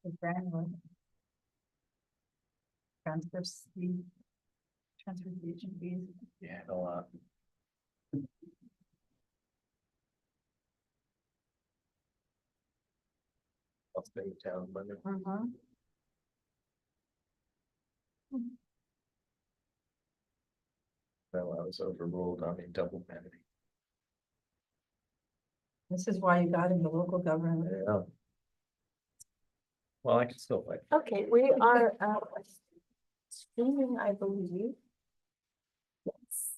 The granular. Transportation fees. Yeah, a lot. I'll stay in town, but no, I was overruled on the double penalty. This is why you got into local government. Yeah. Well, I can still fight. Okay, we are streaming, I believe. Yes.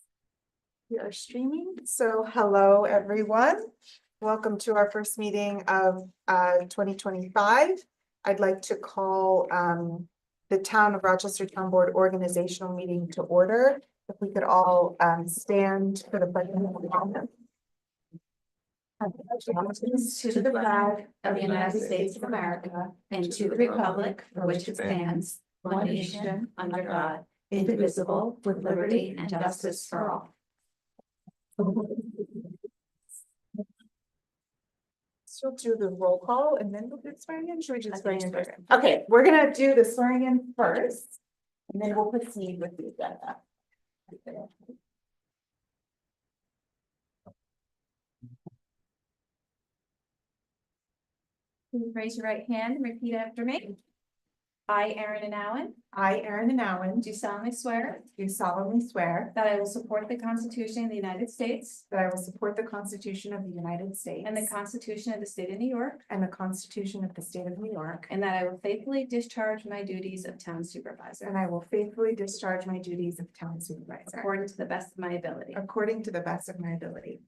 We are streaming, so hello, everyone. Welcome to our first meeting of 2025. I'd like to call the Town of Rochester Town Board organizational meeting to order. If we could all stand for the pledge of allegiance. To the flag of the United States of America and to the republic for which it stands, one nation, under God, indivisible, with liberty and justice for all. So do the roll call and then we'll get swearing in. Should we just swearing in first? Okay, we're gonna do the swearing in first. And then we'll proceed with the agenda. Please raise your right hand and repeat after me. I, Erin Anowin, I, Erin Anowin, do solemnly swear do solemnly swear that I will support the Constitution of the United States that I will support the Constitution of the United States and the Constitution of the State of New York, and the Constitution of the State of New York, and that I will faithfully discharge my duties of town supervisor and I will faithfully discharge my duties of town supervisor according to the best of my ability. according to the best of my ability.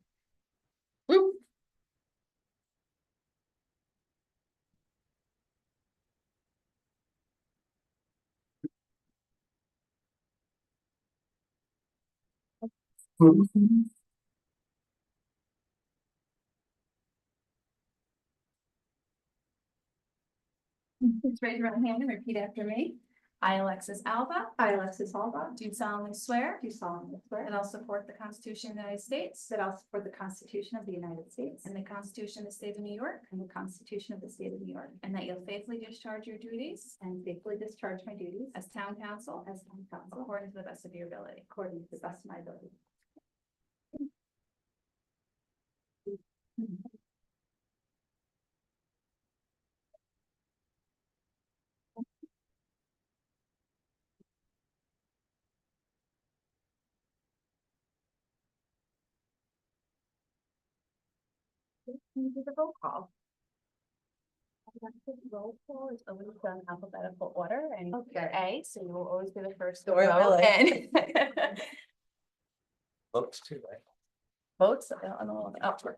Please raise your right hand and repeat after me. I, Alexis Alba, I, Alexis Alba, do solemnly swear do solemnly swear that I'll support the Constitution of the United States that I'll support the Constitution of the United States and the Constitution of the State of New York, and the Constitution of the State of New York, and that you'll faithfully discharge your duties and faithfully discharge my duties as town council as town council according to the best of your ability. according to the best of my ability. Can you do the roll call? The roll call is always done alphabetical order and Okay. you're A, so you will always be the first to Sorry, vote really? and Votes too, right? votes on all upward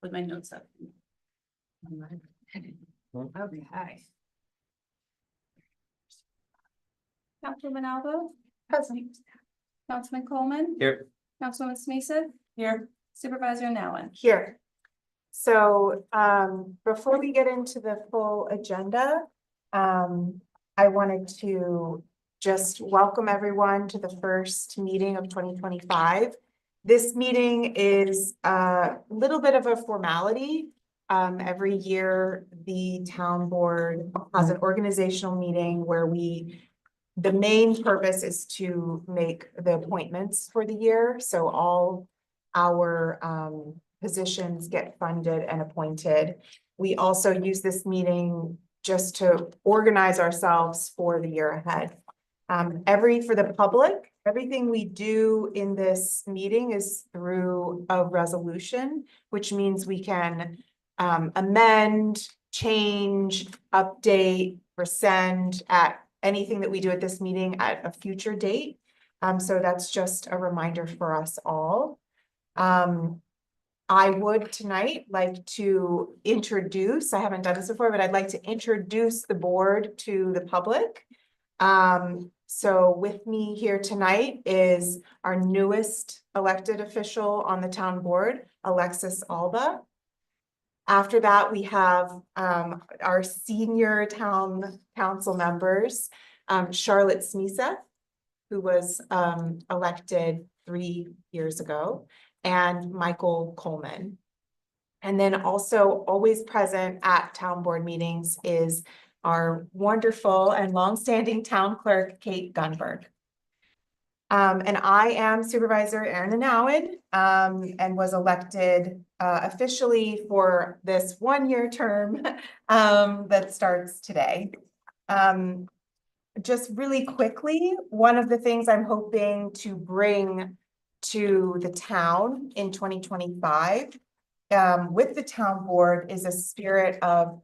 with my notes up. Okay. Councilman Alba, Present. Councilman Coleman, Here. Councilwoman Smeesa, Here. Supervisor Nowen. Here. So, before we get into the full agenda, I wanted to just welcome everyone to the first meeting of 2025. This meeting is a little bit of a formality. Every year, the town board has an organizational meeting where the main purpose is to make the appointments for the year. So all our positions get funded and appointed. We also use this meeting just to organize ourselves for the year ahead. For the public, everything we do in this meeting is through a resolution, which means we can amend, change, update, rescind at anything that we do at this meeting at a future date. So that's just a reminder for us all. I would tonight like to introduce, I haven't done this before, but I'd like to introduce the board to the public. So with me here tonight is our newest elected official on the town board, Alexis Alba. After that, we have our senior town council members, Charlotte Smeesa, who was elected 3 years ago, and Michael Coleman. And then also always present at town board meetings is our wonderful and longstanding town clerk, Kate Gunberg. And I am Supervisor Erin Nowen, and was elected officially for this one-year term that starts today. Just really quickly, one of the things I'm hoping to bring to the town in 2025 with the town board is a spirit of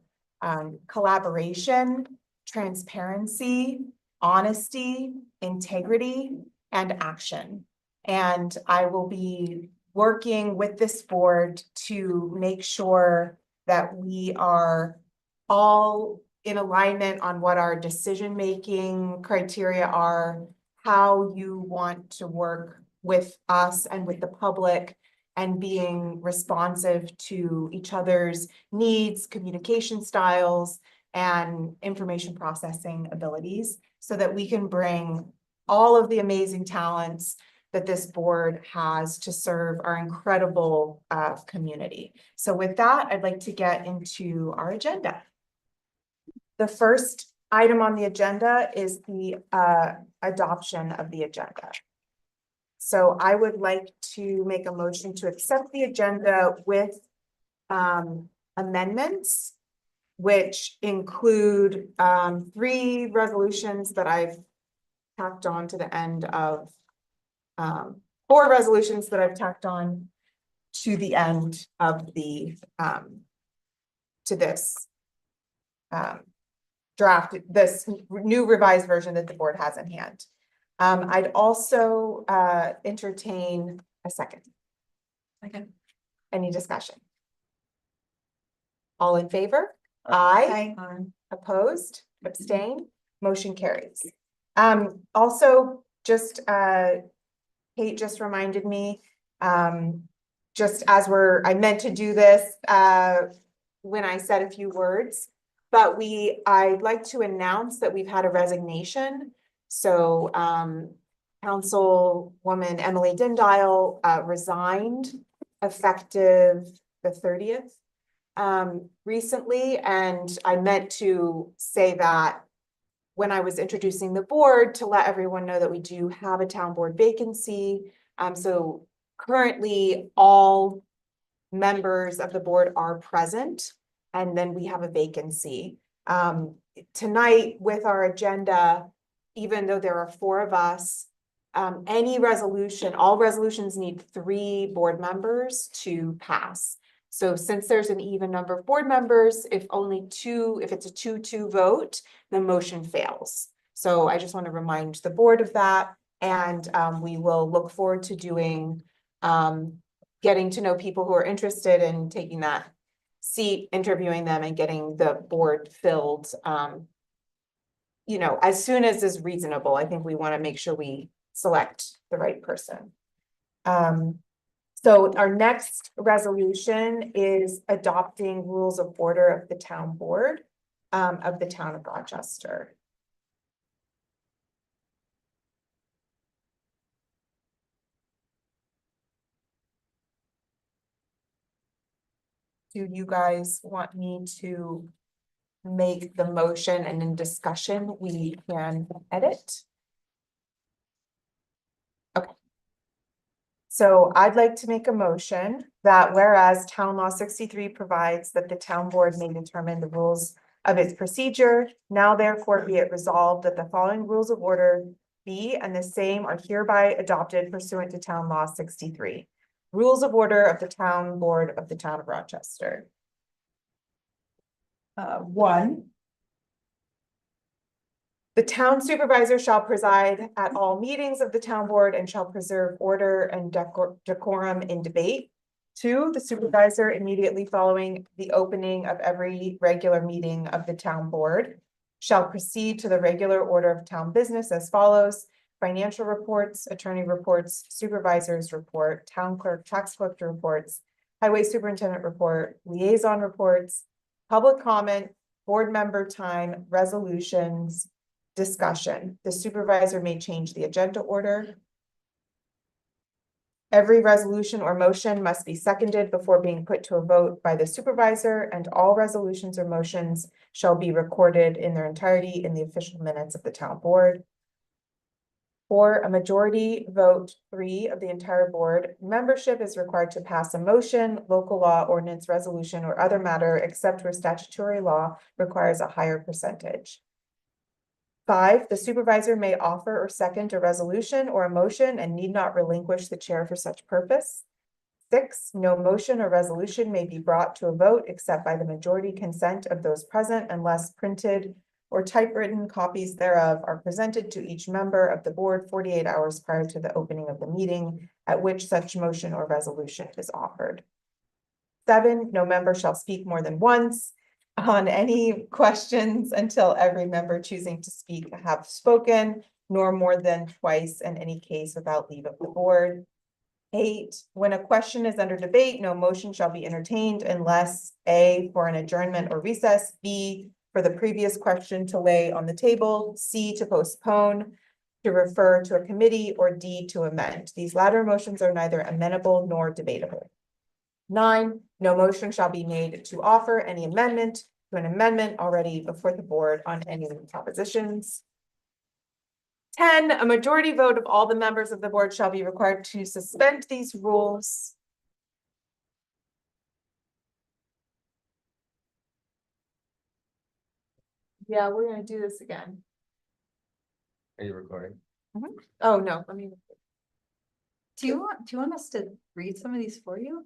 collaboration, transparency, honesty, integrity, and action. And I will be working with this board to make sure that we are all in alignment on what our decision-making criteria are, how you want to work with us and with the public, and being responsive to each other's needs, communication styles, and information processing abilities, so that we can bring all of the amazing talents that this board has to serve our incredible community. So with that, I'd like to get into our agenda. The first item on the agenda is the adoption of the agenda. So I would like to make a motion to accept the agenda with amendments, which include 3 resolutions that I've tacked on to the end of 4 resolutions that I've tacked on to the end of the to this draft, this new revised version that the board has in hand. I'd also entertain a second. Any discussion? All in favor? Aye. Opposed? Abstain? Motion carries. Also, just Kate just reminded me, just as I meant to do this when I said a few words, but I'd like to announce that we've had a resignation. So Councilwoman Emily Dindyle resigned effective the 30th recently, and I meant to say that when I was introducing the board to let everyone know that we do have a town board vacancy. So currently all members of the board are present, and then we have a vacancy. Tonight with our agenda, even though there are 4 of us, any resolution, all resolutions need 3 board members to pass. So since there's an even number of board members, if it's a 2-2 vote, the motion fails. So I just want to remind the board of that. And we will look forward to doing, getting to know people who are interested in taking that seat, interviewing them, and getting the board filled, you know, as soon as is reasonable. I think we want to make sure we select the right person. So our next resolution is adopting rules of order of the town board of the town of Rochester. Do you guys want me to make the motion, and in discussion we can edit? Okay. So I'd like to make a motion that whereas town law 63 provides that the town board may determine the rules of its procedure, now therefore be it resolved that the following rules of order be and the same are hereby adopted pursuant to town law 63. Rules of order of the town board of the town of Rochester. 1. The town supervisor shall preside at all meetings of the town board and shall preserve order and decorum in debate. 2, the supervisor immediately following the opening of every regular meeting of the town board shall proceed to the regular order of town business as follows: financial reports, attorney reports, supervisor's report, town clerk, tax collector reports, highway superintendent report, liaison reports, public comment, board member time, resolutions, discussion. The supervisor may change the agenda order. Every resolution or motion must be seconded before being put to a vote by the supervisor, and all resolutions or motions shall be recorded in their entirety in the official minutes of the town board. 4, a majority vote 3 of the entire board membership is required to pass a motion, local law, ordinance, resolution, or other matter, except where statutory law requires a higher percentage. 5, the supervisor may offer or second a resolution or a motion and need not relinquish the chair for such purpose. 6, no motion or resolution may be brought to a vote except by the majority consent of those present unless printed or typewritten copies thereof are presented to each member of the board 48 hours prior to the opening of the meeting at which such motion or resolution is offered. 7, no member shall speak more than once on any questions until every member choosing to speak have spoken, nor more than twice in any case without leave of the board. 8, when a question is under debate, no motion shall be entertained unless A, for an adjournment or recess, B, for the previous question to lay on the table, C, to postpone, to refer to a committee, or D, to amend. These latter motions are neither amenable nor debatable. 9, no motion shall be made to offer any amendment to an amendment already before the board on any propositions. 10, a majority vote of all the members of the board shall be required to suspend these rules. Yeah, we're gonna do this again. Are you recording? Oh, no, I mean, Do you want us to read some of these for you?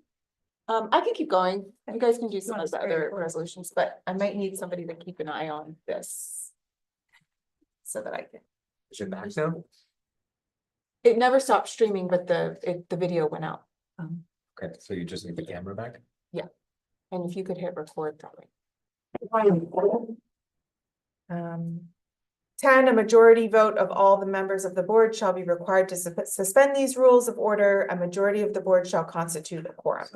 I can keep going. You guys can do some of the Sounds other great. resolutions, but I might need somebody to keep an eye on this. So that I can, Is it back now? it never stopped streaming, but the video went out. Okay, so you just need the camera back? And if you could hit record probably. 10, a majority vote of all the members of the board shall be required to suspend these rules of order. A majority of the board shall constitute a quorum.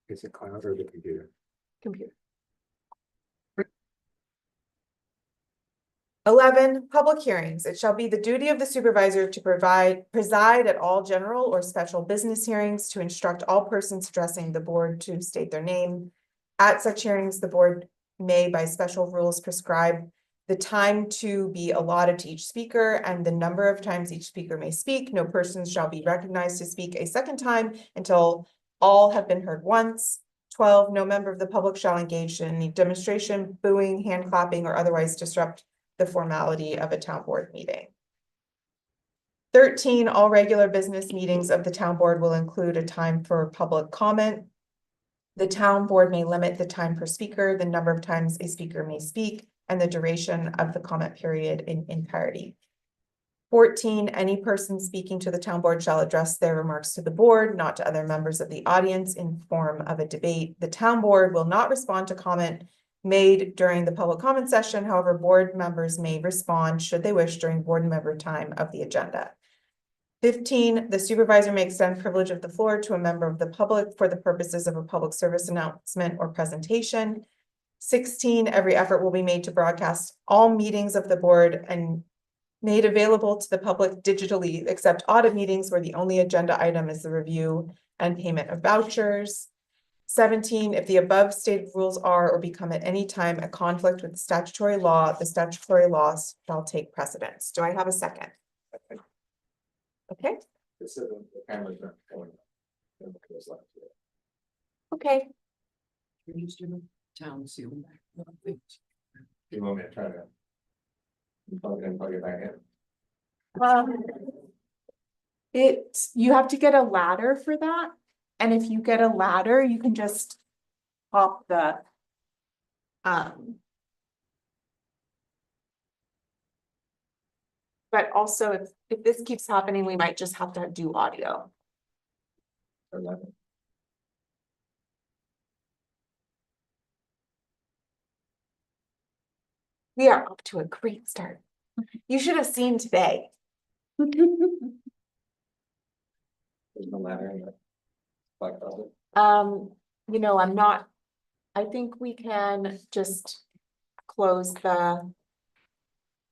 Is it cloud or the computer? Computer. 11, public hearings. It shall be the duty of the supervisor to preside at all general or special business hearings, to instruct all persons addressing the board to state their name. At such hearings, the board may by special rules prescribe the time to be allotted to each speaker and the number of times each speaker may speak. No person shall be recognized to speak a second time until all have been heard once. 12, no member of the public shall engage in any demonstration, booing, hand clapping, or otherwise disrupt the formality of a town board meeting. 13, all regular business meetings of the town board will include a time for public comment. The town board may limit the time per speaker, the number of times a speaker may speak, and the duration of the comment period in entirety. 14, any person speaking to the town board shall address their remarks to the board, not to other members of the audience in form of a debate. The town board will not respond to comment made during the public comment session. However, board members may respond should they wish during board member time of the agenda. 15, the supervisor may extend privilege of the floor to a member of the public for the purposes of a public service announcement or presentation. 16, every effort will be made to broadcast all meetings of the board and made available to the public digitally, except audit meetings where the only agenda item is the review and payment of vouchers. 17, if the above stated rules are or become at any time a conflict with statutory law, the statutory laws shall take precedence. Do I have a second? Okay, This is the camera's not going. okay. Can you just do the town seal back? Do you want me to try to? Plug it back in? You have to get a ladder for that. And if you get a ladder, you can just pop the but also if this keeps happening, we might just have to do audio. 11. We are up to a great start. You should have seen today. There's no ladder in the black velvet. You know, I think we can just close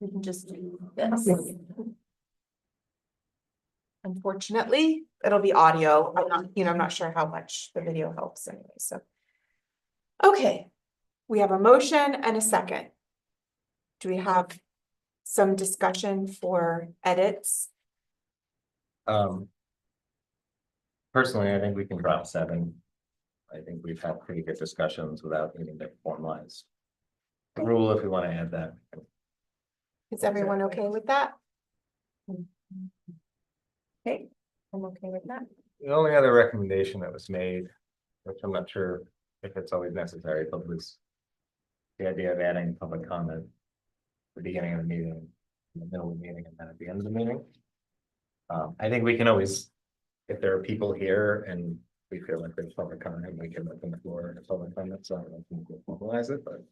we can just do this. unfortunately. It'll be audio. I'm not sure how much the video helps anyway, so. Okay, we have a motion and a second. Do we have some discussion for edits? Personally, I think we can drop 7. I think we've had pretty good discussions without needing to formalize the rule if we want to add that. Is everyone okay with that? Okay, I'm okay with that. The only other recommendation that was made, which I'm not sure if it's always necessary, but was the idea of adding public comment at the beginning of the meeting, in the middle of the meeting, and then at the end of the meeting. I think we can always, if there are people here and we feel like there's public comment, we can open the floor to public comment, so I don't think we'll formalize it, but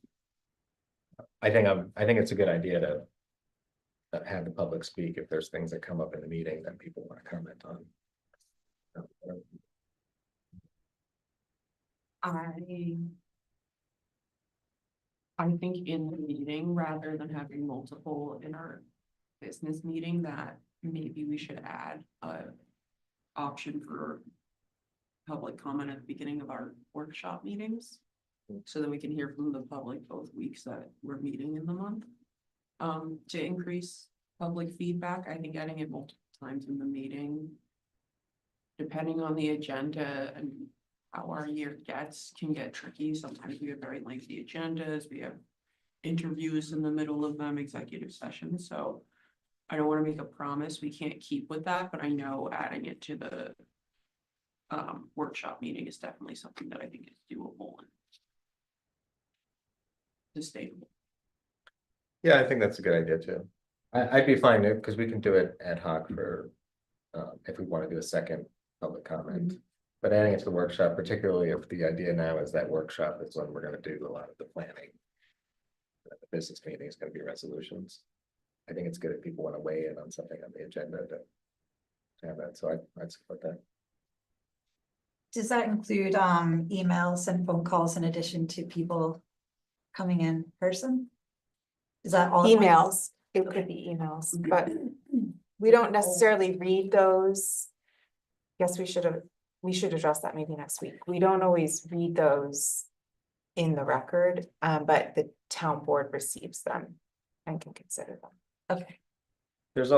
I think it's a good idea to have the public speak if there's things that come up in the meeting that people want to comment on. I think in the meeting, rather than having multiple in our business meeting, that maybe we should add a option for public comment at the beginning of our workshop meetings. So that we can hear from the public both weeks that we're meeting in the month. To increase public feedback, I think adding it multiple times in the meeting, depending on the agenda and how our year gets, can get tricky. Sometimes we have very lengthy agendas, we have interviews in the middle of them, executive sessions, so I don't want to make a promise we can't keep with that, but I know adding it to the workshop meeting is definitely something that I think is doable and sustainable. Yeah, I think that's a good idea too. I'd be fine because we can do it ad hoc for if we want to do a second public comment. But adding it to the workshop, particularly if the idea now is that workshop is when we're going to do a lot of the planning. The business meeting is going to be resolutions. I think it's good if people want to weigh in on something on the agenda to have that, so I'd support that. Does that include emails and phone calls in addition to people coming in person? Is that all? Emails, it could be emails, but we don't necessarily read those. Guess we should address that maybe next week. We don't always read those in the record, but the town board receives them and can consider them. Okay, There's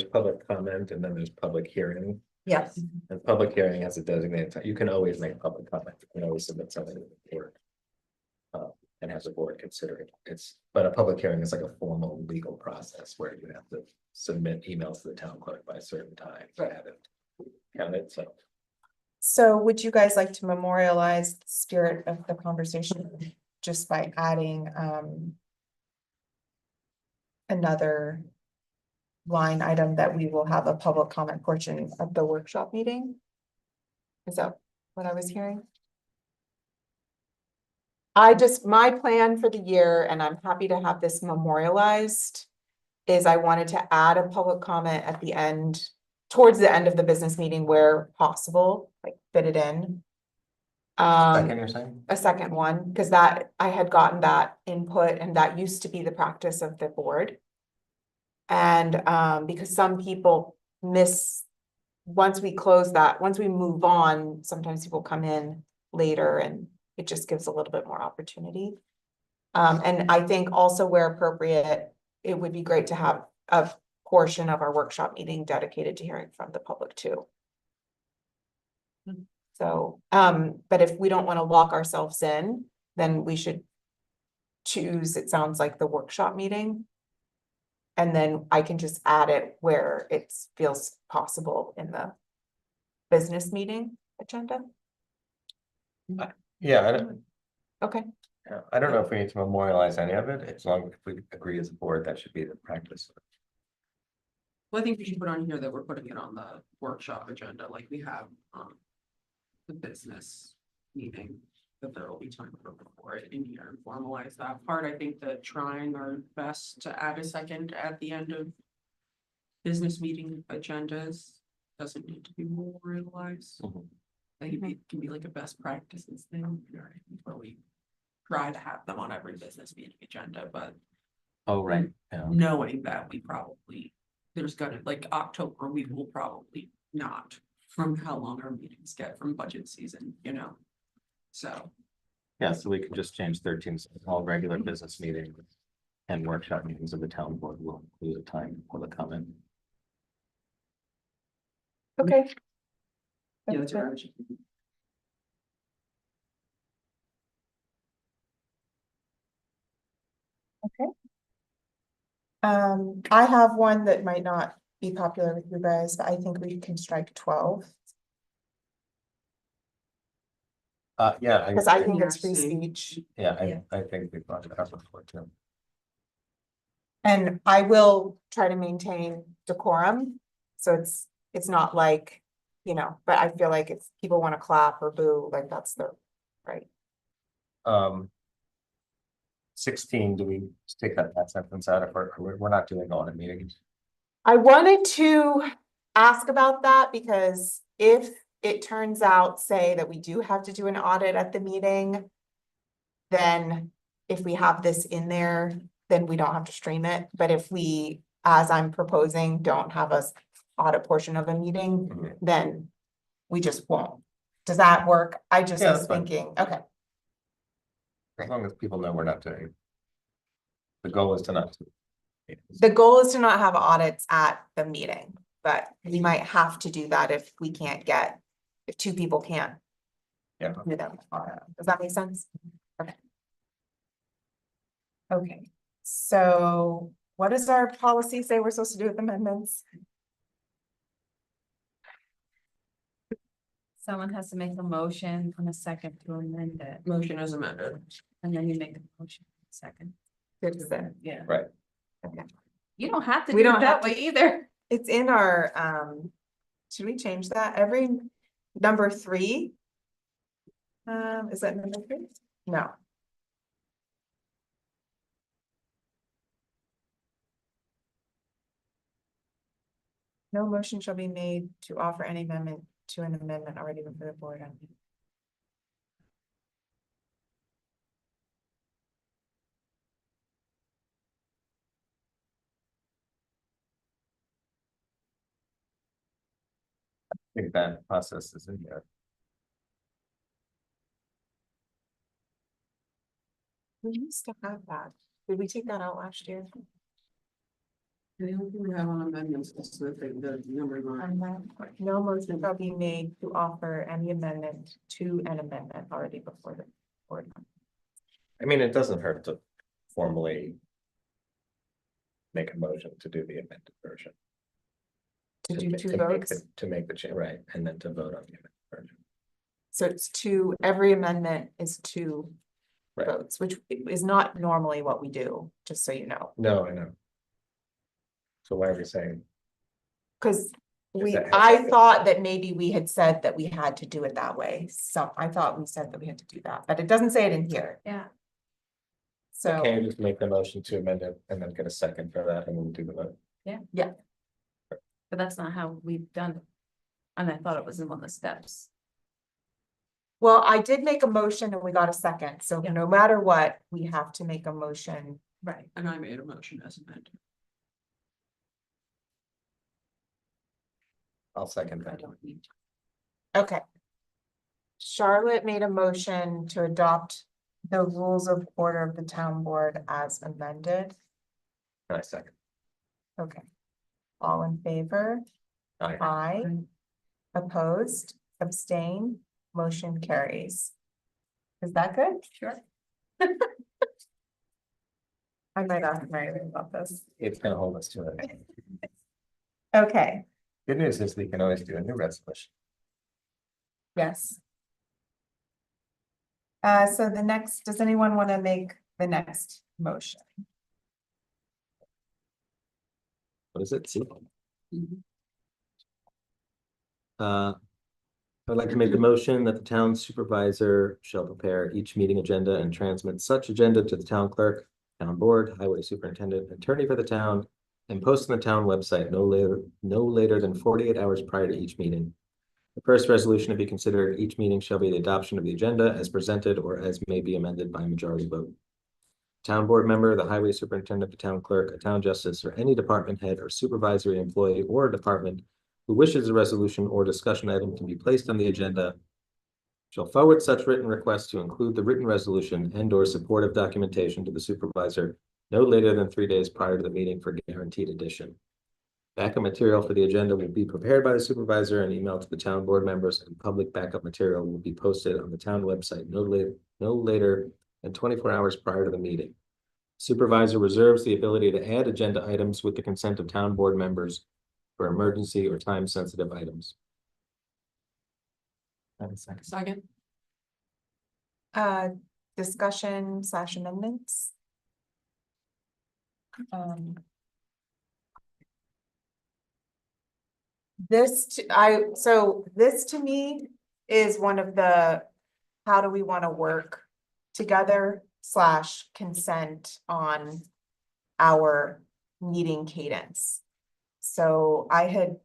public comment and then there's public hearing. yes, And public hearing has a designated time. You can always make public comment. You can always submit something to the board. And has a board consider it. But a public hearing is like a formal legal process where you have to submit emails to the town clerk by a certain time. To have it counted, so. So would you guys like to memorialize the spirit of the conversation just by adding another line item that we will have a public comment portion of the workshop meeting? Is that what I was hearing? My plan for the year, and I'm happy to have this memorialized, is I wanted to add a public comment at the end, towards the end of the business meeting where possible, like fit it in. Second, you're saying? A second one, because that, I had gotten that input and that used to be the practice of the board. And because some people once we close that, once we move on, sometimes people come in later and it just gives a little bit more opportunity. And I think also where appropriate, it would be great to have a portion of our workshop meeting dedicated to hearing from the public too. So, but if we don't want to lock ourselves in, then we should choose, it sounds like, the workshop meeting. And then I can just add it where it feels possible in the business meeting agenda. Yeah, Okay, I don't know if we need to memorialize any of it, as long as we agree as a board, that should be the practice. Well, I think we should put on here that we're putting it on the workshop agenda, like we have the business meeting, that there will be time for it in here and formalize that part. I think that trying our best to add a second at the end of business meeting agendas doesn't need to be memorialized. I think it can be like a best practices thing, you know, where we try to have them on every business meeting agenda, but Oh, right. Yeah. knowing that we probably, there's gonna, like October, we will probably not from how long our meetings get from budget season, you know? So, Yeah, so we could just change 13 to all regular business meetings. And workshop meetings of the town board will include a time for the comment. Okay. yeah, That's that's good. right. I have one that might not be popular with you guys, but I think we can strike 12, Yeah. because I think Yeah, it's free same. speech. Yeah, Yeah. I think we brought it up before too. And I will try to maintain decorum, so it's not like, you know, but I feel like if people want to clap or boo, like that's their right. 16, do we just take that sentence out of we're not doing audit meetings? I wanted to ask about that because if it turns out, say, that we do have to do an audit at the meeting, then if we have this in there, then we don't have to stream it. But if we, as I'm proposing, don't have a audit portion of a meeting, Mhm. then we just won't. Does that work? I just Yeah, was that's fine. thinking, okay, As long as people know we're not doing. The goal is to not. the goal is to not have audits at the meeting, but we might have to do that if we can't get, if two people can't. Yeah. Do them. Does that make sense? Okay. Okay, so what does our policy say we're supposed to do with amendments? Someone has to make a motion on a second to amend it, Motion is amended. and then you make a motion second. Good set. Yeah. Right. You don't have to We do don't it have that way either. It's in our, should we change that? Every number 3? Is that number 3? No. No motion shall be made to offer any amendment to an amendment already before the board. I think that process is in there. We used to have that. Did we take that out last year? The only thing we have on amendments is the number 9. No motion shall be made to offer any amendment to an amendment already before the board. I mean, it doesn't hurt to formally. Make a motion to do the amended version. To do 2 make votes. To make the change, right, and then to vote on the amended version. So it's 2, every amendment is 2 Right. votes, which is not normally what we do, just so you know. No, I know. So why are we saying? Cause that how I that goes? thought that maybe we had said that we had to do it that way. So I thought we said that we had to do that, but it doesn't say it in here. Yeah. So, Can you just make the motion to amend it and then get a second for that and we'll do the vote? But that's not how we've done it. And I thought it was in one of the steps. well, I did make a motion and we got a second. So Yeah. no matter what, we have to make a motion. Right. And I made a motion as amended. I'll second I that. don't need to. Okay. Charlotte made a motion to adopt the rules of order of the town board as amended. And I second. Okay. All in favor? Aye. Aye. Opposed, abstain, motion carries. Is that good? Sure. I might ask Mary about this. It's gonna hold us to it. Okay, Good news is we can always do a new resolution. yes. So the next, does anyone want to make the next motion? What is it? See? Mhm. I'd like to make the motion that the town supervisor shall prepare each meeting agenda and transmit such agenda to the town clerk, town board, highway superintendent, attorney for the town, and post on the town website no later than 48 hours prior to each meeting. The first resolution to be considered at each meeting shall be the adoption of the agenda as presented or as may be amended by majority vote. Town board member, the highway superintendent, the town clerk, a town justice, or any department head or supervisory employee or department who wishes a resolution or discussion item to be placed on the agenda shall forward such written request to include the written resolution and or supportive documentation to the supervisor no later than 3 days prior to the meeting for guaranteed addition. Backup material for the agenda will be prepared by the supervisor and emailed to the town board members, and public backup material will be posted on the town website no later than 24 hours prior to the meeting. Supervisor reserves the ability to add agenda items with the consent of town board members for emergency or time-sensitive items. Have a second. Second. Discussion / amendments. This to me is one of the, how do we want to work together / consent on our meeting cadence. So I had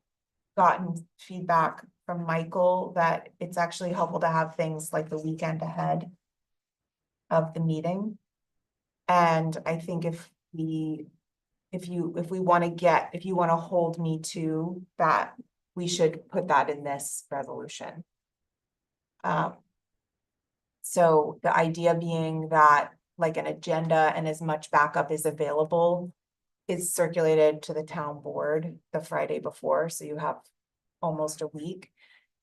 gotten feedback from Michael that it's actually helpful to have things like the weekend ahead of the meeting. And I think if you want to hold me to that, we should put that in this resolution. So the idea being that like an agenda and as much backup is available is circulated to the town board the Friday before, so you have almost a week.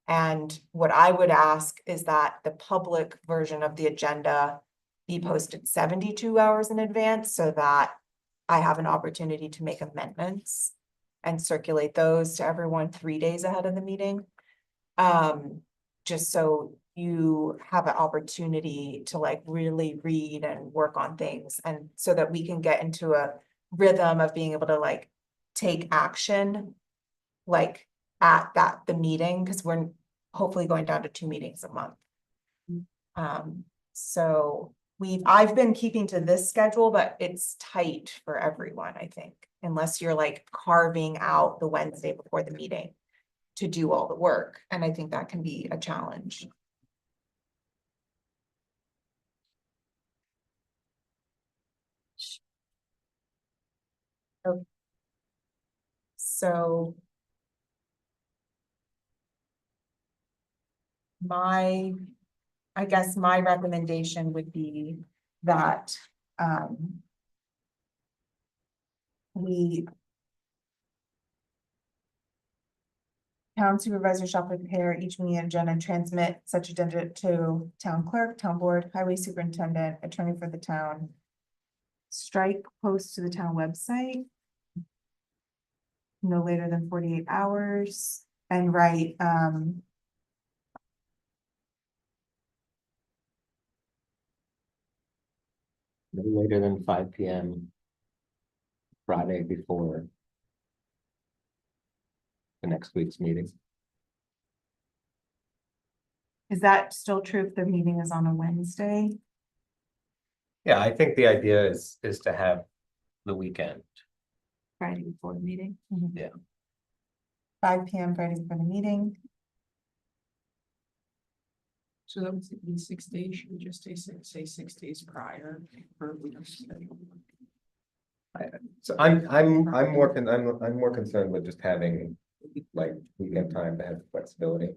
And what I would ask is that the public version of the agenda be posted 72 hours in advance so that I have an opportunity to make amendments and circulate those to everyone 3 days ahead of the meeting. Just so you have an opportunity to like really read and work on things, and so that we can get into a rhythm of being able to like take action like at the meeting, because we're hopefully going down to 2 meetings a month. So I've been keeping to this schedule, but it's tight for everyone, I think, unless you're like carving out the Wednesday before the meeting to do all the work. And I think that can be a challenge. Okay. So I guess my recommendation would be that town supervisor shall prepare each meeting agenda and transmit such agenda to town clerk, town board, highway superintendent, attorney for the town. Strike post to the town website no later than 48 hours, and write No later than 5 p.m. Friday before the next week's meeting. is that still true if the meeting is on a Wednesday? Yeah, I think the idea is to have the weekend. Friday before the meeting. 5 p.m. Friday before the meeting. So that would be 6 days, should we just say 6 days prior for a week's schedule? So I'm more concerned with just having like weekend time to have flexibility.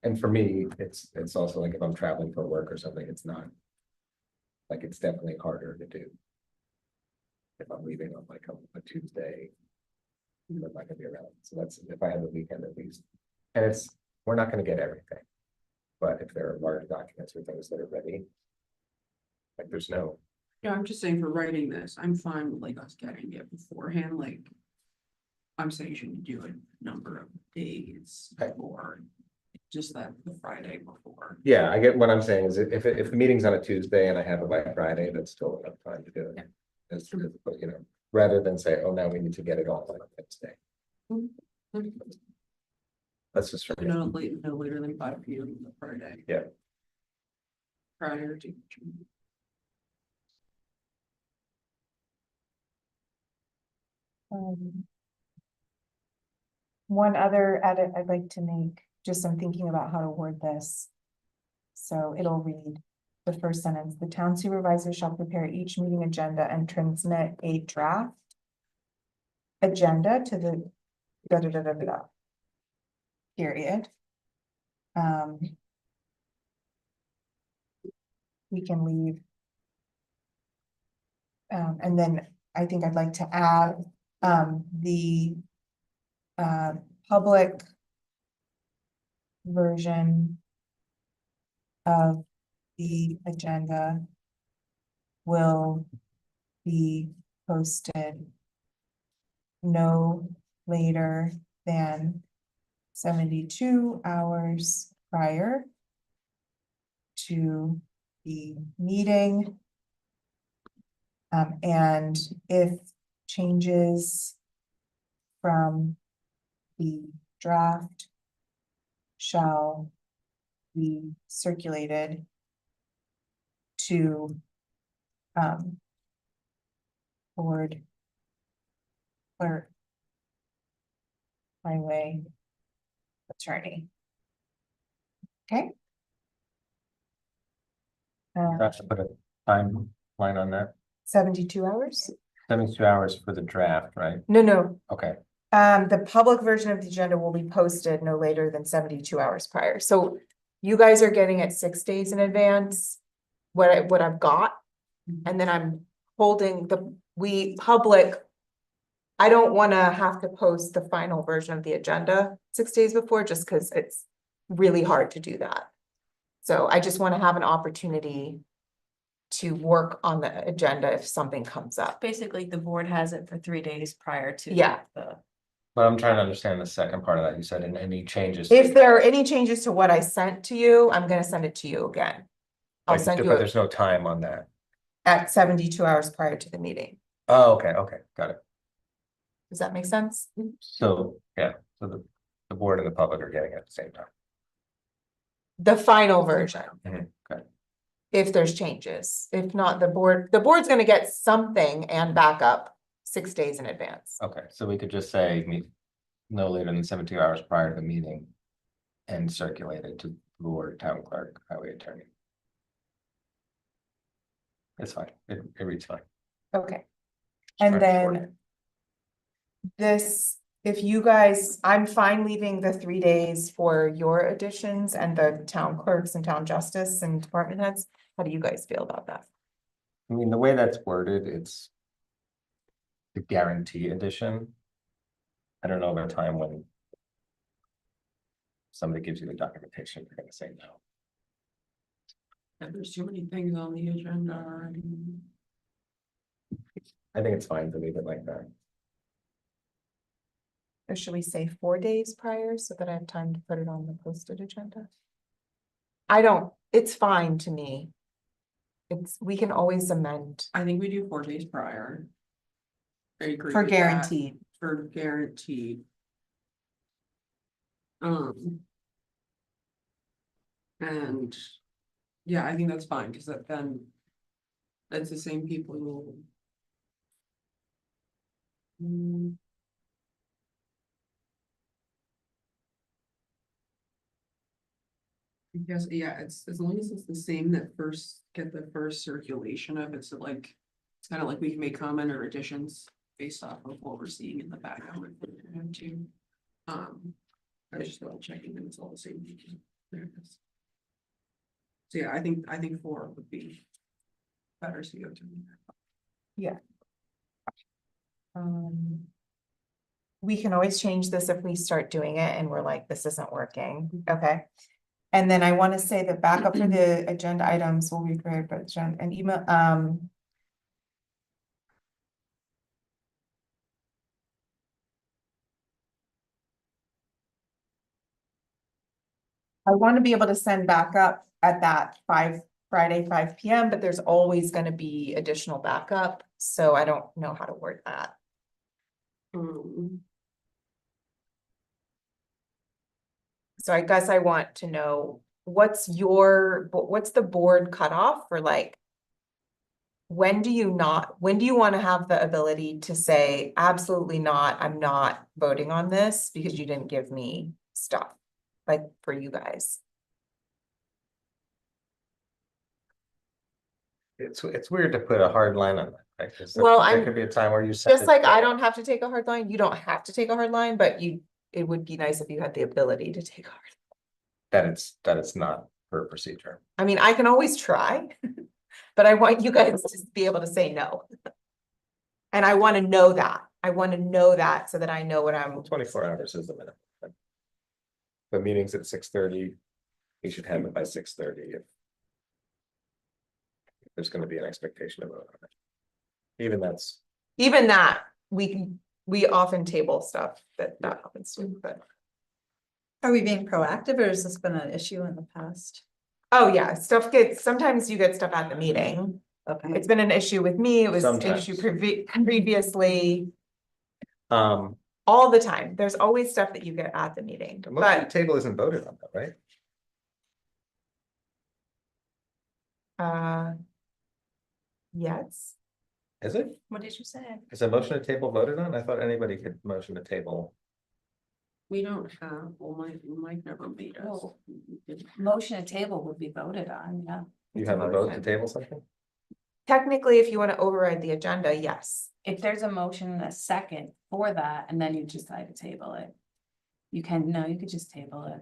And for me, it's also like if I'm traveling for work or something, it's not. Like it's definitely harder to do. If I'm leaving on like a Tuesday. I'm not gonna be around, so that's if I have the weekend at least. And we're not gonna get everything. But if there are large documents or things that are ready. Like there's no. Yeah, I'm just saying for writing this, I'm fine with like us getting it beforehand, like. I'm saying you shouldn't do a number of days or just that the Friday before. Yeah, I get what I'm saying is if the meeting's on a Tuesday and I have it by Friday, that's still enough time to do it. That's true, but you know, rather than say, oh, now we need to get it all on Wednesday. That's just for me. No later than 5 p.m. on Friday. Yeah. Prior to. One other edit I'd like to make, just I'm thinking about how to word this. So it'll read the first sentence, the town supervisor shall prepare each meeting agenda and transmit a draft agenda to the da, da, da, da, da, da. Period. We can leave. And then I think I'd like to add, the public version of the agenda will be posted no later than 72 hours prior to the meeting. And if changes from the draft shall be circulated to board clerk, highway attorney. Okay. Have to put a timeline on that, 72 hours? 72 hours for the draft, right? No. Okay, The public version of the agenda will be posted no later than 72 hours prior. So you guys are getting it 6 days in advance. What I've got, and then I'm holding public. I don't wanna have to post the final version of the agenda 6 days before, just because it's really hard to do that. So I just wanna have an opportunity to work on the agenda if something comes up. Basically, the board has it for 3 days prior to. Yeah. The but I'm trying to understand the second part of that. You said in any changes. If there are any changes to what I sent to you, I'm gonna send it to you again. I'll Like, send but you it there's no time on that. at 72 hours prior to the meeting. Oh, okay, got it. Does that make sense? So, yeah, so the board and the public are getting it at the same time. The final version, Okay, if there's changes. If not, the board's gonna get something and backup 6 days in advance. okay, so we could just say meet no later than 72 hours prior to the meeting. And circulate it to the board, town clerk, highway attorney. It's fine, it reads fine. Okay. Just And trying to then support it. this, if you guys, I'm fine leaving the 3 days for your additions and the town clerks and town justice and department heads. How do you guys feel about that? I mean, the way that's worded, it's. The guarantee edition. I don't know of a time when. Somebody gives you the documentation, you're gonna say no. And there's too many things on the agenda already. I think it's fine to leave it like that. Or should we say 4 days prior so that I have time to put it on the posted agenda? It's fine to me. We can always amend I think we do 4 days prior. I agree for with that. guaranteed. For guaranteed. And, yeah, I think that's fine, because then. That's the same people who. I guess, yeah, it's as long as it's the same that get the first circulation of it, so like. It's kind of like we can make comment or additions based off of what we're seeing in the background. Too. I was just double checking that it's all the same. There it is. So yeah, I think 4 would be better suited to me. We can always change this if we start doing it and we're like, this isn't working, okay? And then I want to say the backup for the agenda items will be prepared by Jen and email, I want to be able to send backup at that Friday, 5 PM, but there's always gonna be additional backup, so I don't know how to word that. So I guess I want to know, what's the board cutoff for like? When do you want to have the ability to say, absolutely not, I'm not voting on this because you didn't give me stuff, like for you guys? It's weird to put a hard line on that Right, 'cause Well, there I'm- could be a time where you. set Just it like I for- don't have to take a hard line, you don't have to take a hard line, but it would be nice if you had the ability to take a hard. That it's not per procedure. I mean, I can always try, but I want you guys to be able to say no. And I want to know that. I want to know that so that I know what I'm. 24 hours is the minimum. The meeting's at 6:30. We should have it by 6:30 if. There's gonna be an expectation of vote on it. Even that's, Even that, we often table stuff that happens too, but. Are we being proactive or has this been an issue in the past? Oh, yeah, sometimes you get stuff at the meeting. Okay. It's been an issue with me. It was an Sometimes. issue previously, the all the time. There's always stuff that you get at the meeting, motion to but, table isn't voted on though, right? yes. Is it? What did you say? Is a motion to table voted on? I thought anybody could motion to table. We don't have, well, Mike never made us. Oh. Motion to table would be voted on, yeah. You have a vote to table something? Technically, if you want to override the agenda, yes. If there's a motion and a second for that, and then you decide to table it. You could just table it.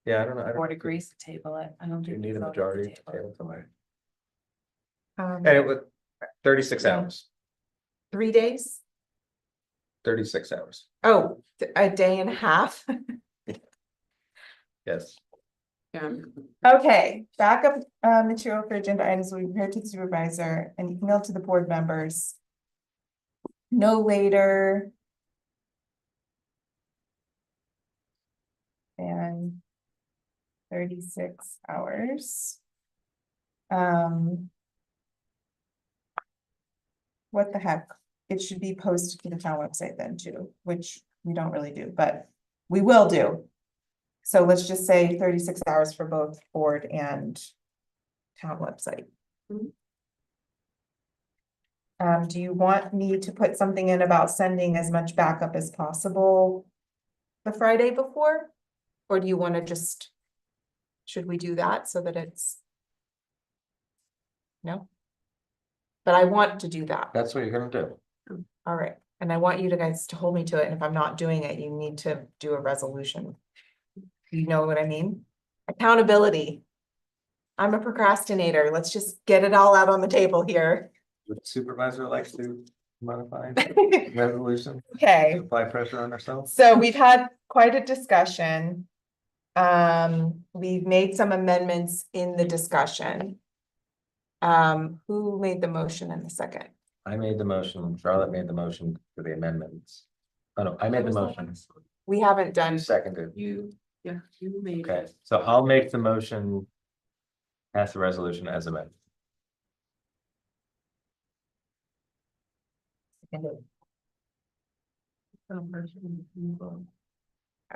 Yeah, I don't know. I Board don't, agrees to table it. I don't do you think. need a we voted to majority to table it. table somebody? Um, And it was 36 hours, 3 days? 36 hours. Oh, a day and a half. Yes. Yeah, Okay, backup material for agenda items will be prepared to the supervisor and emailed to the board members. No later. Than 36 hours. What the heck? It should be posted to the town website then too, which we don't really do, but we will do. So let's just say 36 hours for both board and town website. Do you want me to put something in about sending as much backup as possible the Friday before? Or do you want to just, should we do that so that it's? No? But I want to do that. That's what you're gonna do. All right, and I want you guys to hold me to it, and if I'm not doing it, you need to do a resolution. You know what I mean? Accountability. I'm a procrastinator, let's just get it all out on the table here. Would the supervisor likes to modify resolution, Okay, apply pressure on ourselves? so we've had quite a discussion. We've made some amendments in the discussion. Who made the motion in the second? I made the motion, Charlotte made the motion for the amendments. Oh, no, I made the motion. We haven't done, You seconded. you made Okay, it. so I'll make the motion. Pass the resolution as amended.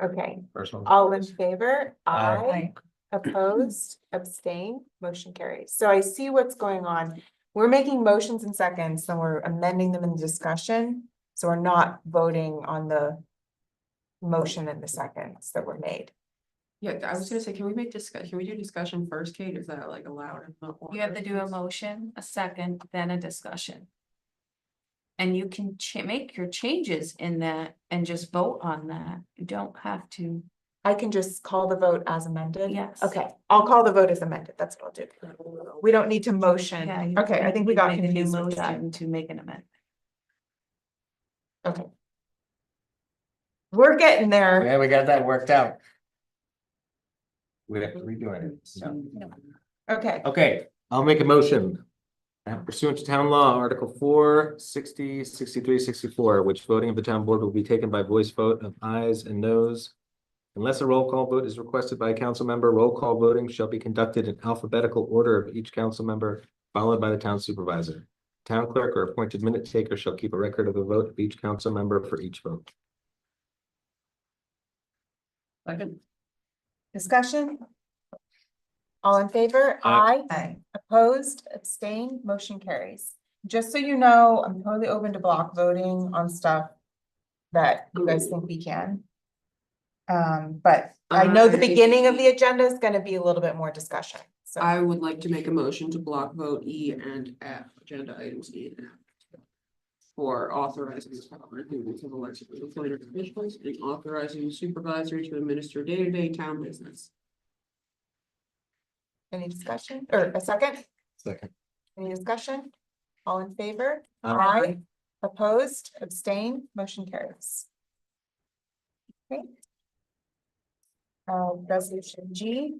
okay, First one. all in favor? Aye. Opposed, abstain, motion carries. So I see what's going on. We're making motions in seconds, then we're amending them in discussion. So we're not voting on the motion in the seconds that were made. Yeah, I was gonna say, can we do discussion first, Kate? Is that like allowed? in the You have to do a order? motion, a second, then a discussion. And you can make your changes in that and just vote on that. You don't have to. I can just call the vote as amended? Yes. Okay, I'll call the vote as amended. That's what I'll do. We don't need to motion. Yeah, you Okay, I think we can got make a new confused with that. motion to make an amendment. Okay. We're getting there. Yeah, we got that worked out. We have to redo it. No. Okay, Okay, I'll make a motion. Pursuant to town law, Article 4, 60, 63, 64, which voting of the town board will be taken by voice vote of ayes and noes. Unless a roll call vote is requested by a council member, roll call voting shall be conducted in alphabetical order of each council member, followed by the town supervisor. Town clerk or appointed minute taker shall keep a record of the vote of each council member for each vote. Second. discussion? All in favor? Aye. Aye. Opposed, abstained, motion carries. Just so you know, I'm totally open to block voting on stuff that you guys think we can. But I know the I- beginning of the agenda is gonna be a little bit more discussion, so. I would like to make a motion to block vote E and F, agenda items E and F. For authorizing the proper agreements of elected appointed officials and authorizing the supervisor to administer day-to-day town business. Any discussion or a second? Second. Any discussion? All in favor? Aye. Opposed, abstain, motion carries. Okay. Resolution G,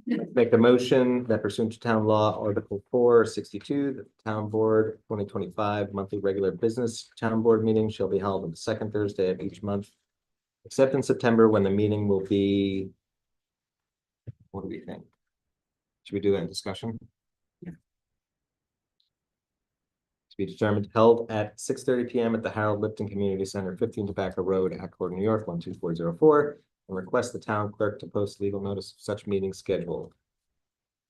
Make the motion that pursuant to town law, Article 462, that the town board 2025 monthly regular business town board meeting shall be held on the second Thursday of each month. Except in September, when the meeting will be. What do we think? Should we do that in discussion? Yeah. To be determined, held at 6:30 PM at the Harold Lipton Community Center, 15 Tobacco Road, Accord, New York, 12404. And request the town clerk to post legal notice of such meeting schedule.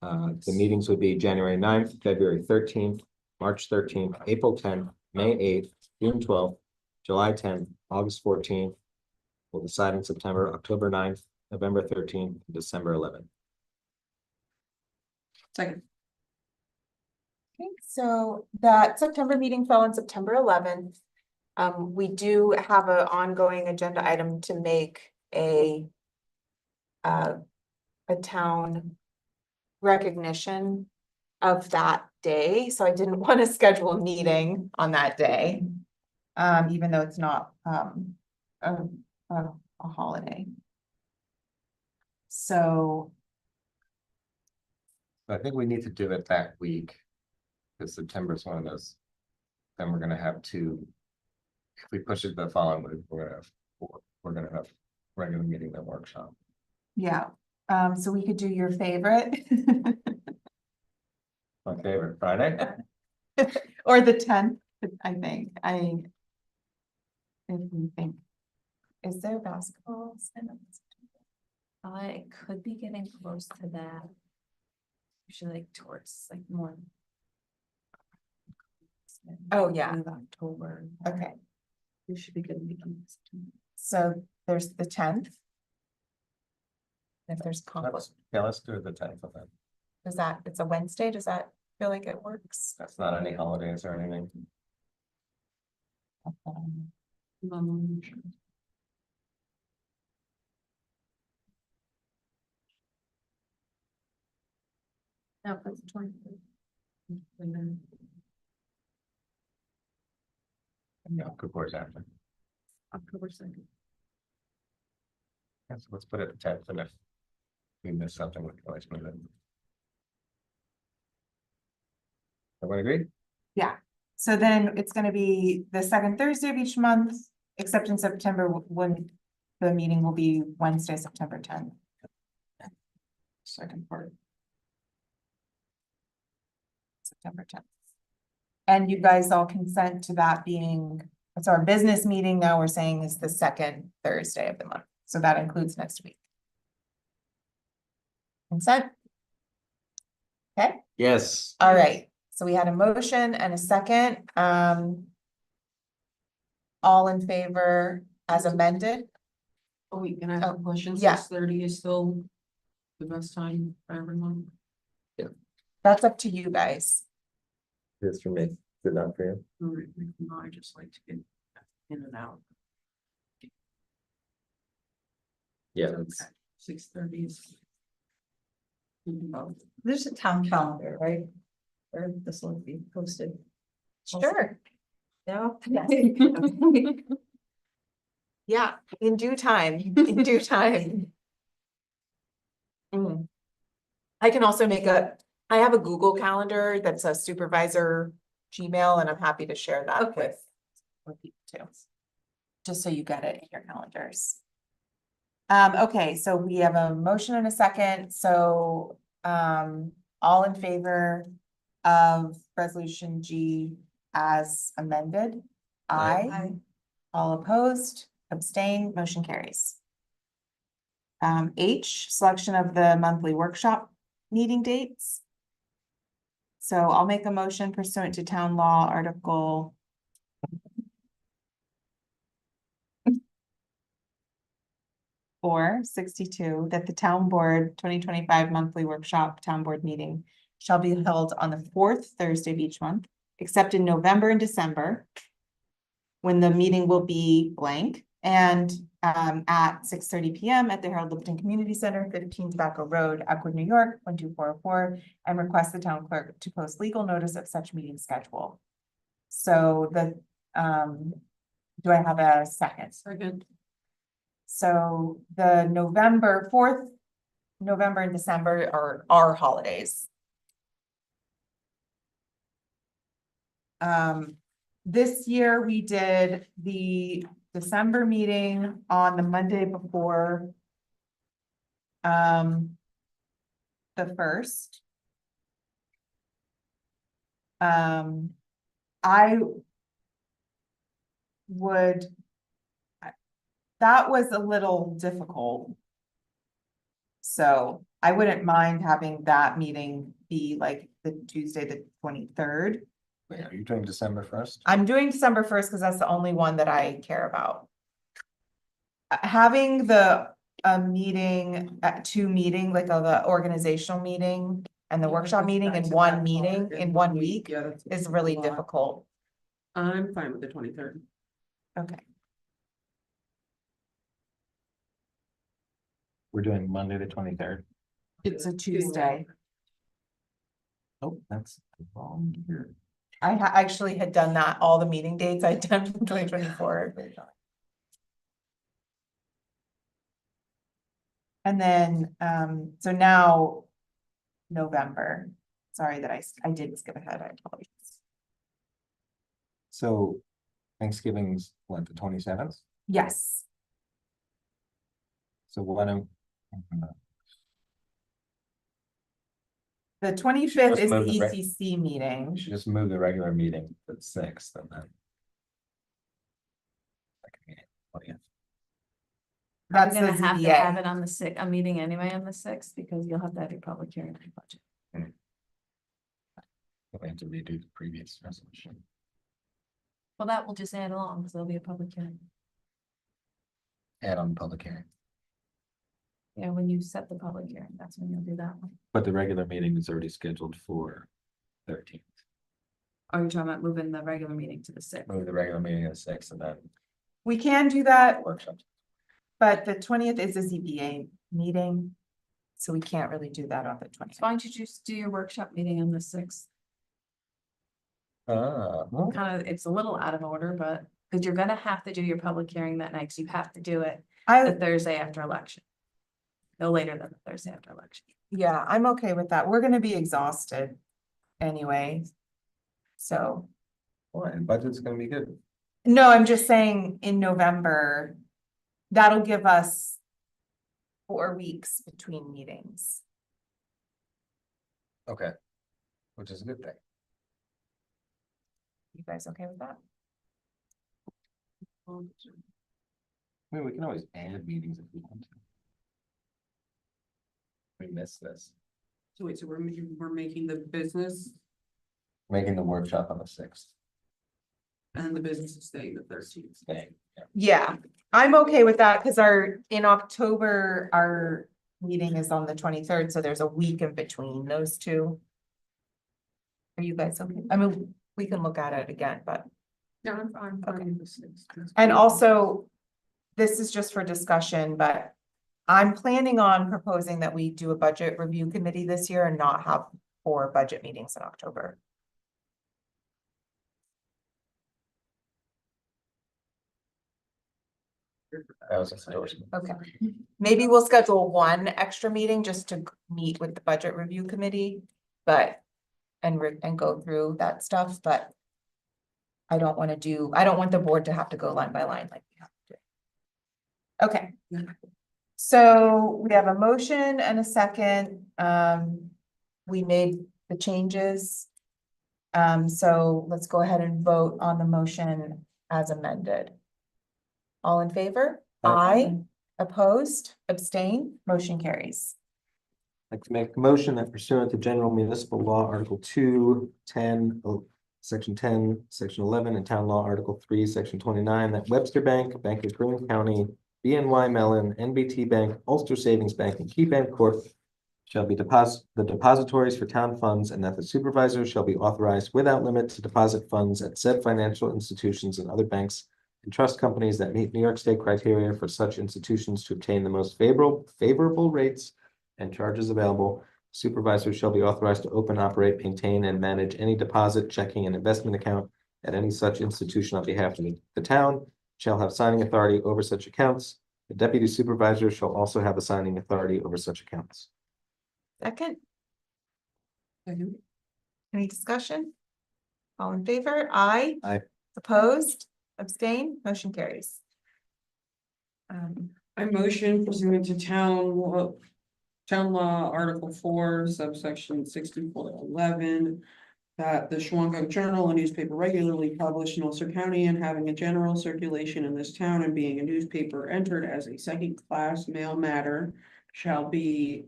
The meetings would be January 9th, February 13th, March 13th, April 10th, May 8th, June 12th, July 10th, August 14th. We'll decide in September, October 9th, November 13th, and December 11th. Second. okay, so that September meeting fell on September 11th. We do have an ongoing agenda item to make a town recognition of that day, so I didn't want to schedule a meeting on that day. Even though it's not a holiday. So, I think we need to do it that week. Because September is one of those. Then we're gonna have two. If we push it the following week, we're gonna have regular meeting then workshop. yeah, so we could do your favorite. My favorite Friday. Or the 10th, I think, if we think, is there basketball? It could be getting close to that. Usually like towards like more. Oh, yeah, End of October. okay, We should be good. so there's the 10th. If there's conflict, Let's do the 10th of that. does that, it's a Wednesday, does that feel like it works? That's not any holidays or anything. No, that's 20. Yeah, good course after. October 2nd. Yes, let's put it at 10th and if we miss something, we can always move it. Everyone agree? So then it's gonna be the second Thursday of each month, except in September, when the meeting will be Wednesday, September 10th. Second part. September 10th. And you guys all consent to that being, it's our business meeting now, we're saying is the second Thursday of the month, so that includes next week. Consent? Okay. Yes. All right, so we had a motion and a second, all in favor as amended? Oh, wait, can I have a question? yeah. 6:30 is still the best time for everyone. That's up to you guys. It's for me. Good enough for you. Or if not, I just like to get in and out. Yeah. So, 6:30 is. There's a town calendar, right? Or this will be posted. Sure. Yeah. Yeah, in due time, in due time. I can also I have a Google Calendar that's a supervisor Gmail, and I'm happy to share that with people too. Just so you get it in your calendars. Okay, so we have a motion and a second, so, all in favor of resolution G as amended? Aye. All opposed, abstain, motion carries. H, selection of the monthly workshop meeting dates. So I'll make a motion pursuant to town law article. 462 that the town board 2025 monthly workshop town board meeting shall be held on the fourth Thursday of each month, except in November and December, when the meeting will be blank, and at 6:30 PM at the Harold Lipton Community Center, 15 Tobacco Road, Elkwood, New York, 12404, and request the town clerk to post legal notice of such meeting schedule. So do I have a second? Second. So the November and December are our holidays. This year we did the December meeting on the Monday before the first. I would, that was a little difficult. So I wouldn't mind having that meeting be like the Tuesday, the 23rd. Wait, are you doing December 1st? I'm doing December 1st because that's the only one that I care about. Having meeting at two meeting, like the organizational meeting and the workshop meeting in one meeting in 1 week Yeah, that's is really a lot. difficult. I'm fine with the 23rd. Okay, We're doing Monday, the 23rd. it's a Tuesday. Oh, that's wrong here. I actually had done that, all the meeting dates I'd done from 2024. And then, so now November, sorry that I did skip ahead, I apologize. So Thanksgiving's what, the 27th? Yes, So why don't? the 25th Let's is the move the rec- ECC meeting. We should just move the regular meeting to the 6th and then. We're That's the gonna have to have ZBA. it on the a meeting anyway on the 6th, because you'll have to have your public hearing for budget. We have to redo the previous resolution. Well, that will just add along, because there'll be a public hearing. Add on the public hearing. Yeah, when you set the public hearing, that's when you'll do that one. But the regular meeting is already scheduled for 13th. Are you talking about moving the regular meeting to the 6th? Move the regular meeting to the 6th and then We can do that, workshop. but the 20th is a ZBA meeting. So we can't really do that on the 20th. So why don't you just do your workshop meeting on the 6th? Well, Kind of, it's a little out of order, but, because you're gonna have to do your public hearing that night, so you have to do it the I, Thursday after election. No later than the Thursday after election. yeah, I'm okay with that. We're gonna be exhausted anyway. So, boy, and budget's gonna be good. no, I'm just saying in November, that'll give us 4 weeks between meetings. Okay. Which is a good thing. You guys okay with that? I mean, we can always add meetings if we want to. We missed this, So wait, so we're making the business making the workshop on the 6th. and the business is staying the 13th. Staying, yeah. Yeah, I'm okay with that because in October, our meeting is on the 23rd, so there's a week in between those two. Are you guys okay? I mean, we can look at it again, but, Yeah, I'm fine. Okay. with the 6th. That's and cool. also, this is just for discussion, but I'm planning on proposing that we do a budget review committee this year and not have 4 budget meetings in October. That was a endorsement. Okay, maybe we'll schedule 1 extra meeting just to meet with the budget review committee, but. And go through that stuff, but. I don't want the board to have to go line by line like we have to. Okay. So we have a motion and a second, we made the changes. So let's go ahead and vote on the motion as amended. All in favor? Aye. Opposed, abstain, motion carries. I'd like to make a motion that pursuant to General Municipal Law, Article 2, 10, Section 10, Section 11, and Town Law, Article 3, Section 29, that Webster Bank, Bank of Greene County, BNY Mellon, NBT Bank, Ulster Savings Bank, and KeyBank Corp. Shall be the depositories for town funds, and that the supervisor shall be authorized without limit to deposit funds at said financial institutions and other banks and trust companies that meet New York State criteria for such institutions to obtain the most favorable rates and charges available. Supervisors shall be authorized to open, operate, maintain, and manage any deposit, checking, and investment account at any such institution on behalf of the town, shall have signing authority over such accounts. The deputy supervisor shall also have the signing authority over such accounts. Second, Second. any discussion? All in favor? Aye. Aye. Opposed? Abstain? Motion carries. I motion pursuant to town law, Article 4, subsection 6411. That the Shawangunk Journal, a newspaper regularly published in Ulster County and having a general circulation in this town and being a newspaper entered as a second-class mail matter, shall be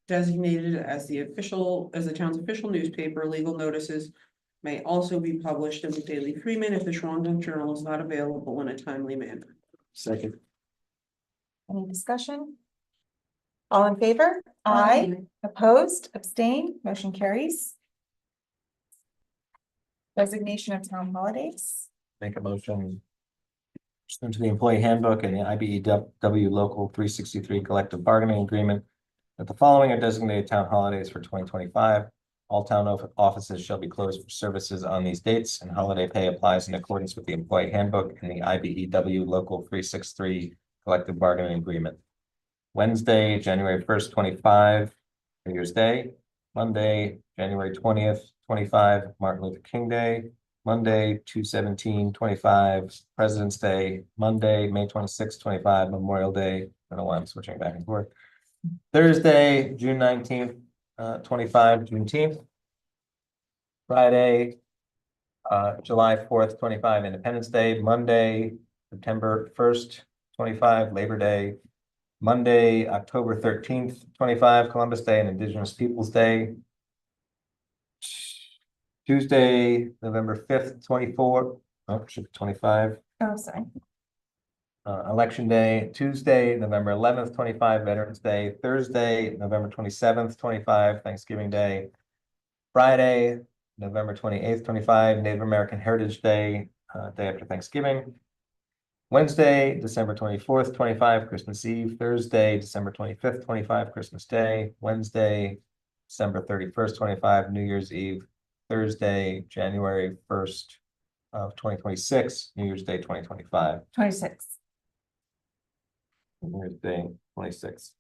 designated as the town's official newspaper. Legal notices may also be published in the Daily Freeman if the Shawangunk Journal is not available in a timely manner. Second. Any discussion? All in favor? Aye. Opposed? Abstain? Motion carries. Resignation of town holidays. Make a motion. Pursuant to the employee handbook and the IBEW Local 363 collective bargaining agreement, that the following are designated town holidays for 2025. All town offices shall be closed for services on these dates, and holiday pay applies in accordance with the employee handbook and the IBEW Local 363 collective bargaining agreement. Wednesday, January 1st, 25, New Year's Day. Monday, January 20th, 25, Martin Luther King Day. Monday, 2/17/25, President's Day. Monday, May 26th, 25, Memorial Day. I don't know why I'm switching back and forth. Thursday, June 19th, 25, Juneteenth. Friday, July 4th, 25, Independence Day. Monday, September 1st, 25, Labor Day. Monday, October 13th, 25, Columbus Day and Indigenous Peoples' Day. Tuesday, November 5th, 24, should be 25. Oh, sorry. Election Day. Tuesday, November 11th, 25, Veterans Day. Thursday, November 27th, 25, Thanksgiving Day. Friday, November 28th, 25, Native American Heritage Day, day after Thanksgiving. Wednesday, December 24th, 25, Christmas Eve. Thursday, December 25th, 25, Christmas Day. Wednesday, December 31st, 25, New Year's Eve. Thursday, January 1st of 2026, New Year's Day 2025. 26. New Year's Day 26.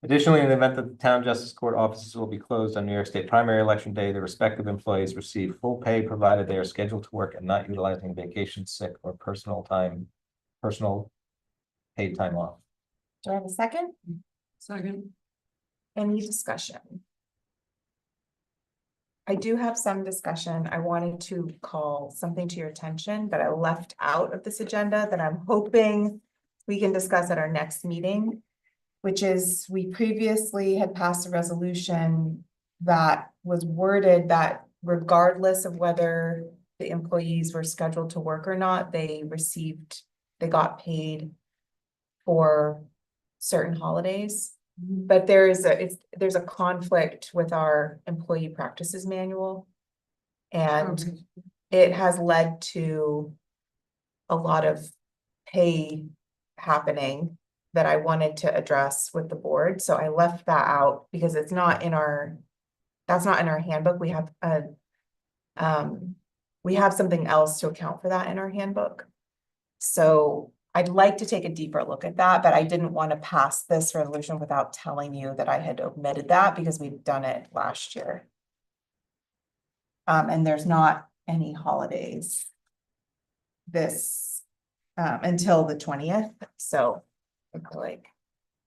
Additionally, in the event that the town justice court offices will be closed on New York State primary election day, the respective employees receive full pay provided they are scheduled to work and not utilizing vacation, sick, or personal paid time off. Do I have a second? Second. Any discussion? I do have some discussion. I wanted to call something to your attention, but I left out of this agenda that I'm hoping we can discuss at our next meeting, which is we previously had passed a resolution that was worded that regardless of whether the employees were scheduled to work or not, they got paid for certain holidays. But there's a conflict with our employee practices manual. And it has led to a lot of pay happening that I wanted to address with the board. So I left that out because it's not in that's not in our handbook. We have something else to account for that in our handbook. So I'd like to take a deeper look at that, but I didn't want to pass this resolution without telling you that I had omitted that because we've done it last year. And there's not any holidays until the 20th, so I feel like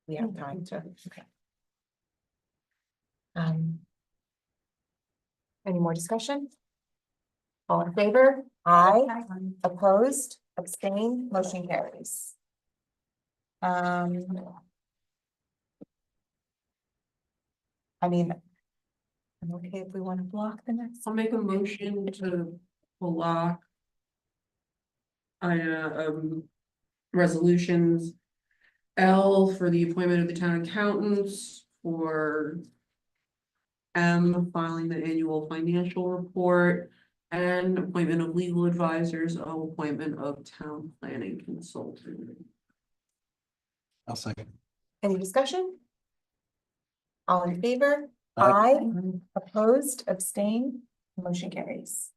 we have time to, okay. Any more discussion? All in favor? Aye. Opposed? Abstained? Motion carries. I mean, I'm okay if we want to block the next. I'll make a motion to block resolutions L for the appointment of the town accountants, for M, filing the annual financial report, and appointment of legal advisors, O, appointment of town planning consultant. I'll second. Any discussion? All in favor? Aye. Aye. Opposed, abstain, motion carries.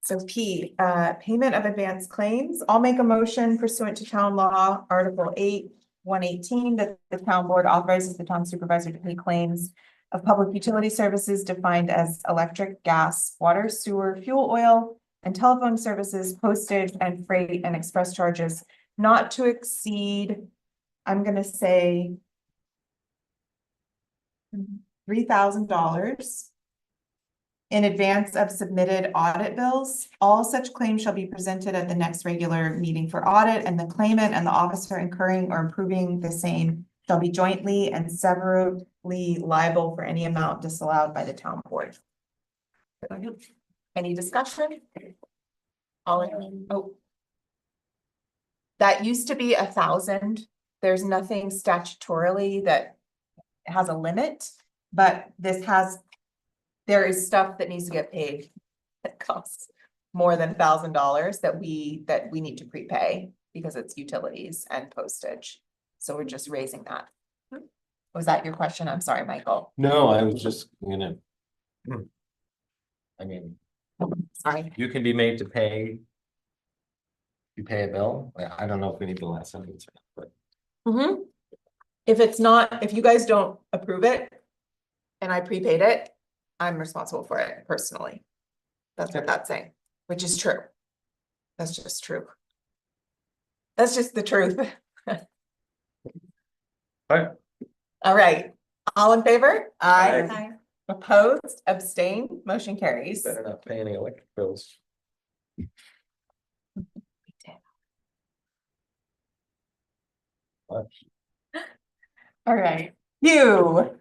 So P, payment of advanced claims. I'll make a motion pursuant to town law, Article 8, 118, that the town board authorizes the town supervisor to pay claims of public utility services defined as electric, gas, water, sewer, fuel, oil, and telephone services, postage and freight and express charges not to exceed, I'm gonna say $3,000 in advance of submitted audit bills. All such claims shall be presented at the next regular meeting for audit, and the claimant and the officer incurring or approving the same shall be jointly and severally liable for any amount disallowed by the town board. Any discussion? All in, oh. That used to be 1,000. There's nothing statutorily that has a limit, but this has, there is stuff that needs to get paid that costs more than $1,000 that we need to prepay because it's utilities and postage. So we're just raising that. Was that your question? I'm sorry, Michael. No, I was just gonna. I mean, Sorry. you can be made to pay. You pay a bill. I don't know if we need the last sentence, but If it's not, if you guys don't approve it and I prepaid it, I'm responsible for it personally. That's what that's saying, which is true. That's just true. That's just the truth. Alright. All right, all in favor? Aye. Aye. Opposed, abstain, motion carries. better not pay any electric bills. Much. All right, you.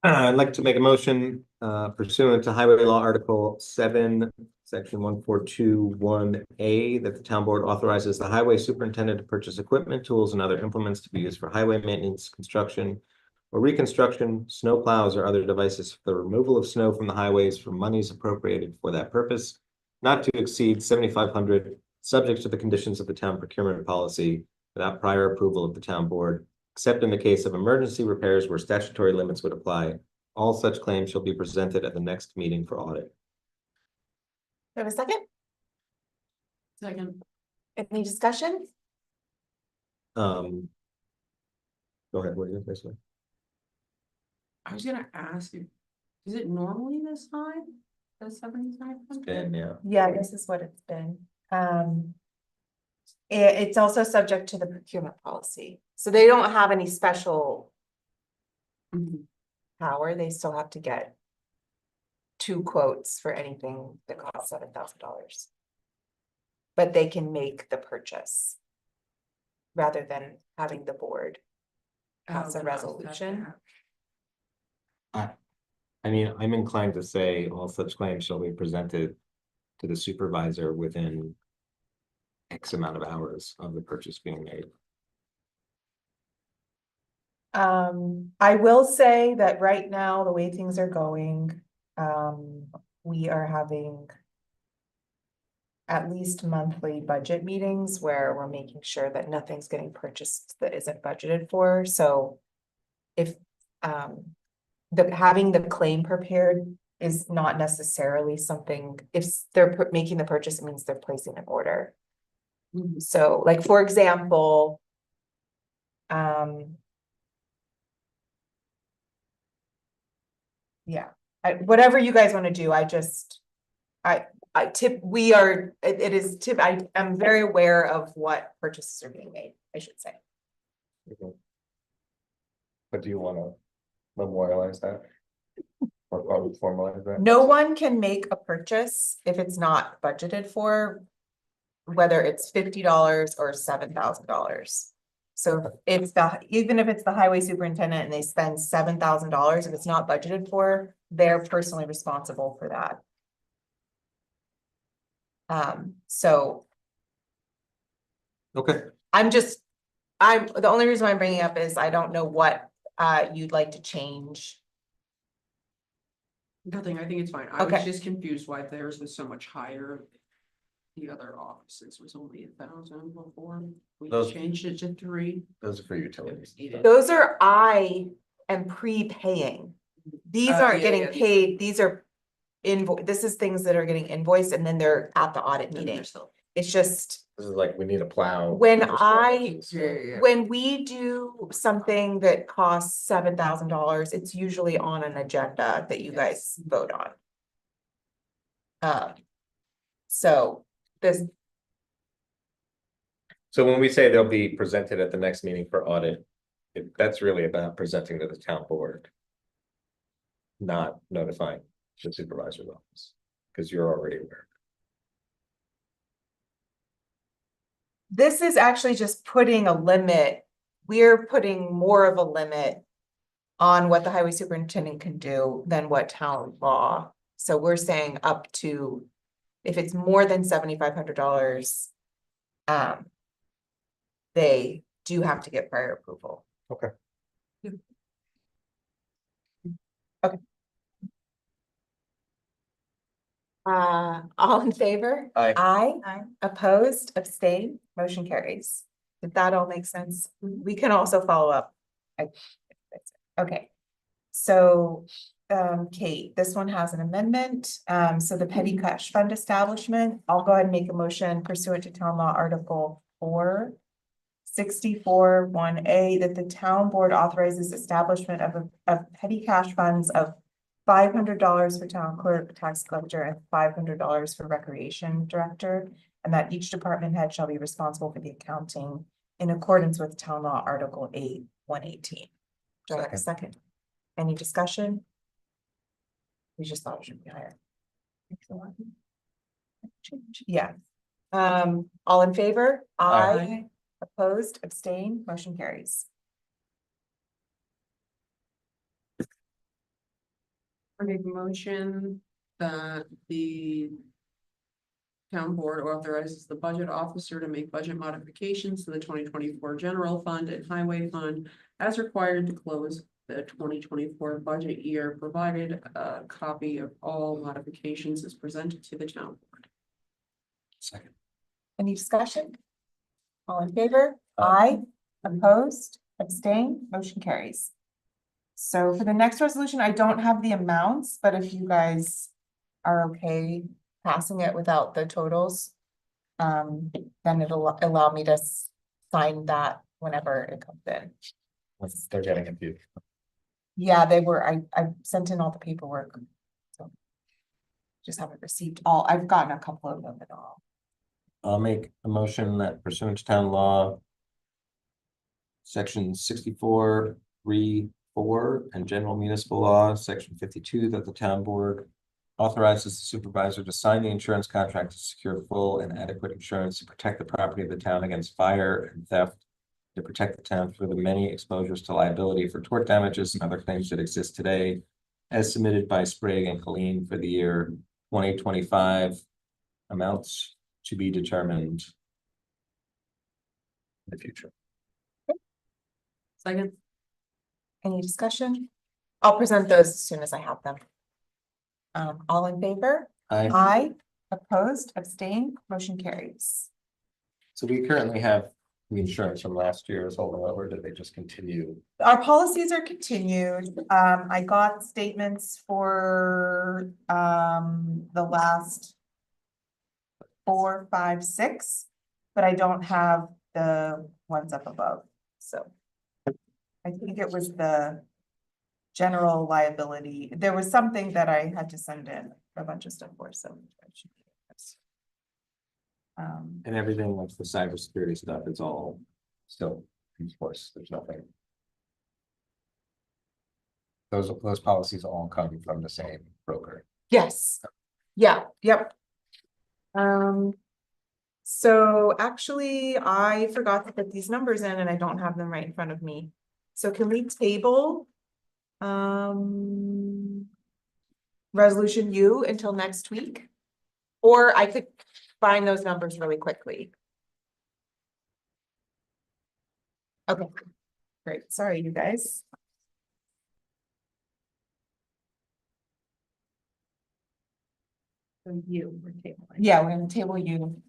I'd like to make a motion pursuant to Highway Law Article 7, Section 1421A, that the town board authorizes the highway superintendent to purchase equipment, tools, and other implements to be used for highway maintenance, construction, or reconstruction, snow plows, or other devices for the removal of snow from the highways from monies appropriated for that purpose, not to exceed $7,500, subject to the conditions of the town procurement policy, without prior approval of the town board, except in the case of emergency repairs where statutory limits would apply. All such claims shall be presented at the next meeting for audit. Do you have a second? Second. Any discussion? Go ahead, what are you gonna say? I was gonna ask you, is it normally this high? The 7,500? Yeah. Yeah, this is what it's been. It's also subject to the procurement policy, so they don't have any special Mhm. power. They still have to get 2 quotes for anything that costs $7,000. But they can make the purchase rather than having the board pass a resolution. I mean, I'm inclined to say all such claims shall be presented to the supervisor within X amount of hours of the purchase being made. I will say that right now, the way things are going, we are having at least monthly budget meetings where we're making sure that nothing's getting purchased that isn't budgeted for, so if, having the claim prepared is not necessarily something, if they're making the purchase, it means they're placing an order. Mhm. So, like, for example, yeah, whatever you guys want to do, I'm very aware of what purchases are being made, I should say. But do you wanna memorialize that? Or probably formalize that? No one can make a purchase if it's not budgeted for, whether it's $50 or $7,000. So if even if it's the highway superintendent and they spend $7,000, if it's not budgeted for, they're personally responsible for that. So Okay, the only reason why I'm bringing up is I don't know what, you'd like to change. Nothing, I think it's fine. I was Okay. just confused why theirs was so much higher. The other offices was only 1,000 before. We Those- changed it to 3. those are for utilities. Those are I am prepaying. These aren't Yeah, getting yeah, these- paid, these are this is things that are getting invoiced and then they're at the audit And meeting. they're still- It's just, This is like, we need a plow. When Just I- Yeah. when we do something that costs $7,000, it's usually on an agenda that you guys vote on. So this, So when we say they'll be presented at the next meeting for audit, that's really about presenting to the town board. Not notifying the supervisor's office, because you're already aware. this is actually just putting a limit. We're putting more of a limit on what the highway superintendent can do than what town law. So we're saying up to, if it's more than $7,500, they do have to get prior approval. Okay. Okay. All in favor? Aye. Aye. Opposed, abstain, motion carries. Did that all make sense? We can also follow up. Okay. So, Kate, this one has an amendment. So the petty cash fund establishment, I'll go ahead and make a motion pursuant to town law article 464(1)(a) that the town board authorizes establishment of petty cash funds of $500 for town clerk, tax collector, and $500 for recreation director, and that each department head shall be responsible for the accounting in accordance with town law article 8(1)(18). Do I have a second? Any discussion? We just thought it should be higher. Yeah. All in favor? Aye. Opposed, abstain, motion carries. I make a motion that the town board authorizes the budget officer to make budget modifications to the 2024 general fund and highway fund as required to close the 2024 budget year, provided a copy of all modifications is presented to the town board. Second. Any discussion? All in favor? Aye. Opposed, abstain, motion carries. So for the next resolution, I don't have the amounts, but if you guys are okay passing it without the totals, then it'll allow me to sign that whenever it comes in. They're getting confused. Yeah, they were, I sent in all the paperwork. So just haven't received all, I've gotten a couple of them at all. I'll make a motion that pursuant to town law. Section 64(3)(4) and general municipal law, section 52, that the town board authorizes the supervisor to sign the insurance contract to secure full and adequate insurance to protect the property of the town against fire and theft, to protect the town through the many exposures to liability for tort damages and other claims that exist today, as submitted by Sprague and Colleen for the year 2025, amounts to be determined in the future. Second. Any discussion? I'll present those as soon as I have them. All in favor? Aye. Opposed, abstain, motion carries. So we currently have the insurance from last year is holding over, did they just continue? Our policies are continued. I got statements for, the last 4, 5, 6, but I don't have the ones up above, so. I think it was the general liability. There was something that I had to send in a bunch of stuff for, so. I should be this. And everything like the cybersecurity stuff is all Still, of course, there's nothing. Those policies all come from the same broker. Yes, yeah, yep. So actually, I forgot to put these numbers in and I don't have them right in front of me. So can we table? Resolution U until next week? Or I could find those numbers really quickly. Okay, great. Sorry, you guys. So you were tabling. Yeah, we're gonna table you.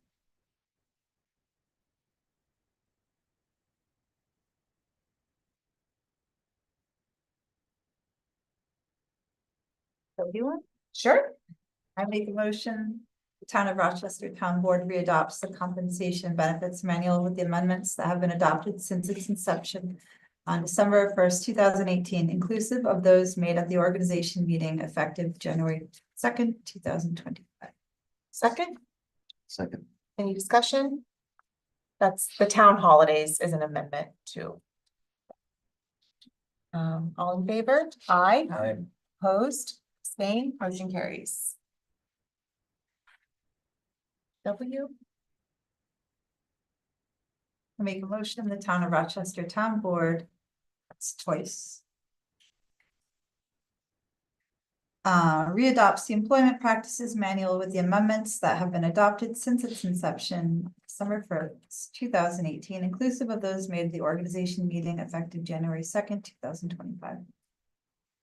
So you want? Sure. I make a motion, the Town of Rochester Town Board readopts the compensation benefits manual with the amendments that have been adopted since its inception on December 1st, 2018, inclusive of those made at the organization meeting effective January 2nd, 2025. Second, Second. any discussion? That's the town holidays is an amendment to. All in favor? Aye. Aye. Opposed, abstained, motion carries. W, I make a motion, the Town of Rochester Town Board, that's twice. Readopts the employment practices manual with the amendments that have been adopted since its inception, December 1st, 2018, inclusive of those made at the organization meeting effective January 2nd, 2025. do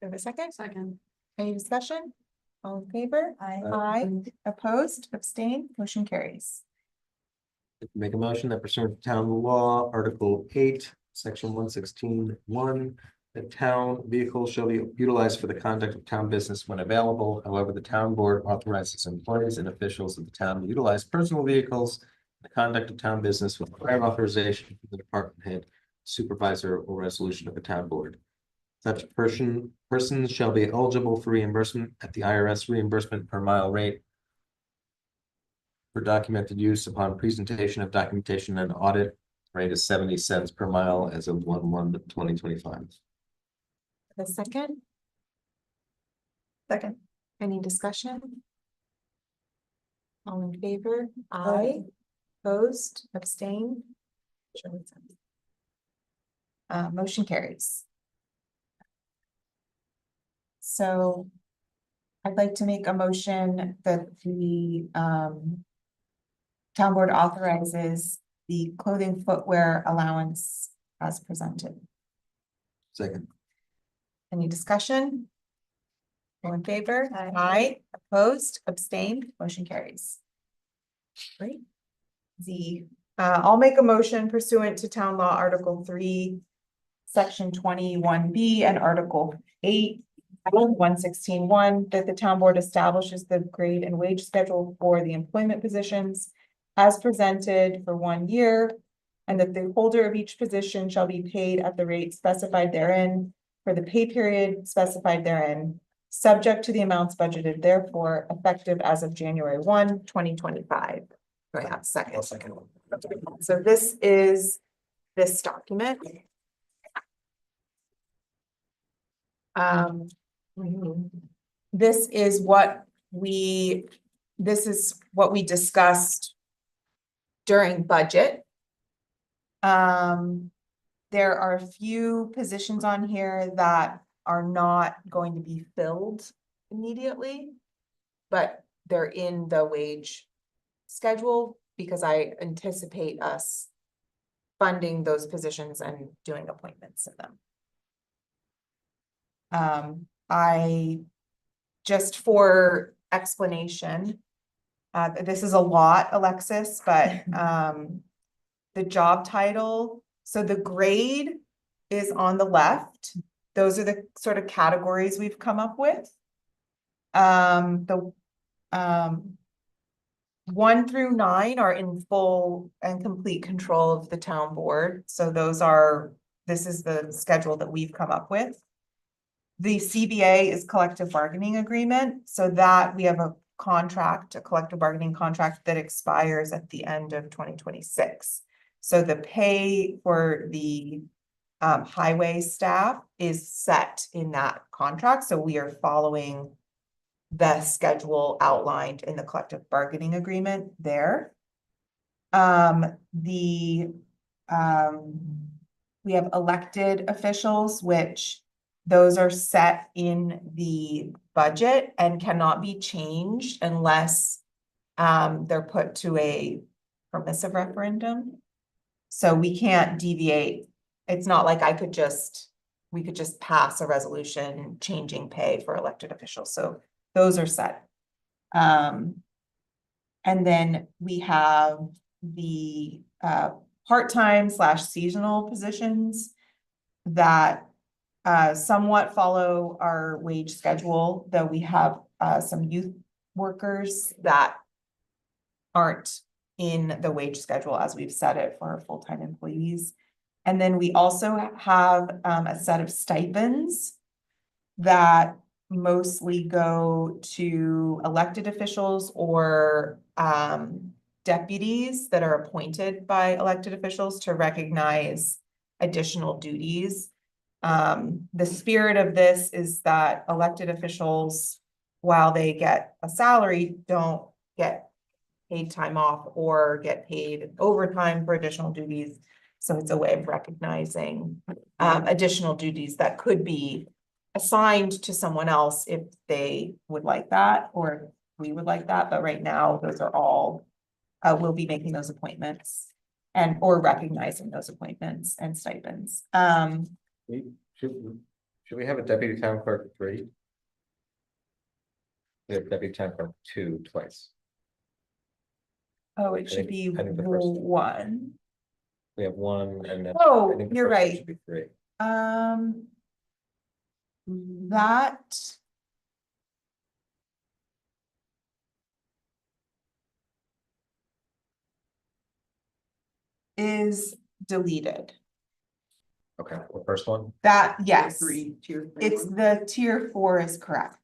we have a second? Second. Any discussion? All in favor? Aye. Aye. Opposed, abstained, motion carries. Make a motion that pursuant to town law, Article 8, Section 116(1), the town vehicles shall be utilized for the conduct of town business when available. However, the town board authorizes employees and officials of the town to utilize personal vehicles in the conduct of town business with prior authorization from the department head, supervisor, or resolution of the town board. Such persons shall be eligible for reimbursement at the IRS reimbursement per mile rate for documented use upon presentation of documentation and audit. Rate is 70 cents per mile as of 1/1/2025. The second, Second. any discussion? All in favor? Aye. Opposed, abstained? Motion carries. So I'd like to make a motion that the town board authorizes the clothing footwear allowance as presented. Second. Any discussion? All in favor? Aye. Opposed, abstained, motion carries. Great. I'll make a motion pursuant to town law, Article 3, Section 21B and Article 8, 116(1), that the town board establishes the grade and wage schedule for the employment positions as presented for 1 year, and that the holder of each position shall be paid at the rate specified therein for the pay period specified therein, subject to the amounts budgeted therefore, effective as of January 1, 2025. Do I have a second? So this is this document. This is what we discussed during budget. There are a few positions on here that are not going to be filled immediately, but they're in the wage schedule because I anticipate us funding those positions and doing appointments of them. I just for explanation, this is a lot, Alexis, but the job title, so the grade is on the left. Those are the sort of categories we've come up with. 1 through 9 are in full and complete control of the town board. So this is the schedule that we've come up with. The CBA is collective bargaining agreement, so that we have a collective bargaining contract that expires at the end of 2026. So the pay for the highway staff is set in that contract, so we are following the schedule outlined in the collective bargaining agreement there. We have elected officials, which those are set in the budget and cannot be changed unless they're put to a permissive referendum. So we can't deviate. It's not like we could just pass a resolution changing pay for elected officials. So those are set. And then we have the part-time / seasonal positions that somewhat follow our wage schedule, though we have some youth workers that aren't in the wage schedule as we've set it for our full-time employees. And then we also have a set of stipends that mostly go to elected officials or deputies that are appointed by elected officials to recognize additional duties. The spirit of this is that elected officials, while they get a salary, don't get paid time off or get paid overtime for additional duties. So it's a way of recognizing additional duties that could be assigned to someone else if they would like that, or if we would like that. But right now, those are all, we'll be making those appointments and or recognizing those appointments and stipends. Should we have a deputy town clerk 3? We have deputy town clerk 2 twice. Oh, it should be I think the first- one. We have 1 and then. Oh, I think the you're first one right. should be 3. That. Is deleted. Okay, the first one. That, yes, Tier 3 it's one. the tier 4 is correct.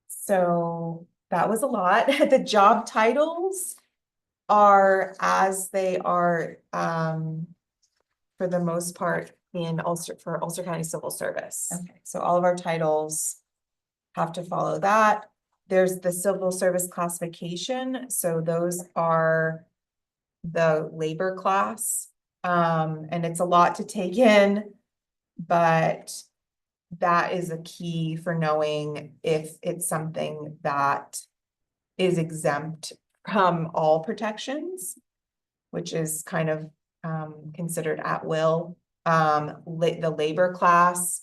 So that was a lot. The job titles are as they are, for the most part in Ulster, for Ulster County Civil Service. Okay, so all of our titles have to follow that. There's the civil service classification, so those are the labor class. And it's a lot to take in, but that is a key for knowing if it's something that is exempt from all protections, which is kind of considered at will. The labor class,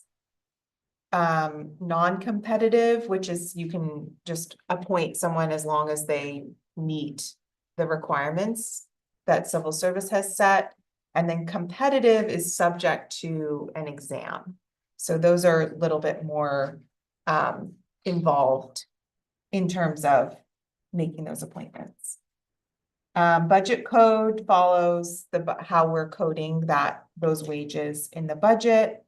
non-competitive, which is you can just appoint someone as long as they meet the requirements that civil service has set. And then competitive is subject to an exam. So those are a little bit more involved in terms of making those appointments. Budget code follows how we're coding those wages in the budget.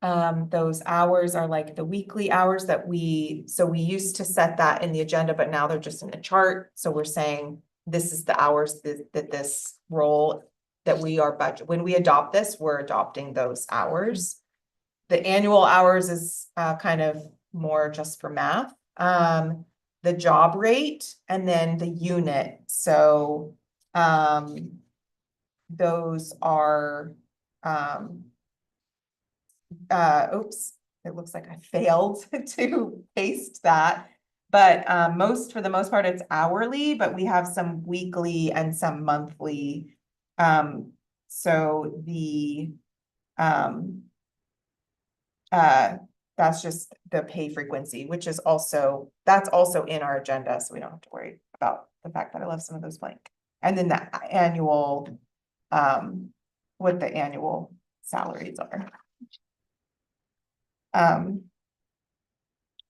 Those hours are like the weekly hours that we used to set that in the agenda, but now they're just in a chart. So we're saying this is the hours that this role that we are budget. When we adopt this, we're adopting those hours. The annual hours is kind of more just for math. The job rate and then the unit. So those are oops, it looks like I failed to paste that. But for the most part, it's hourly, but we have some weekly and some monthly. So the that's just the pay frequency, which is that's also in our agenda, so we don't have to worry about the fact that I left some of those blank. And then the annual, what the annual salaries are.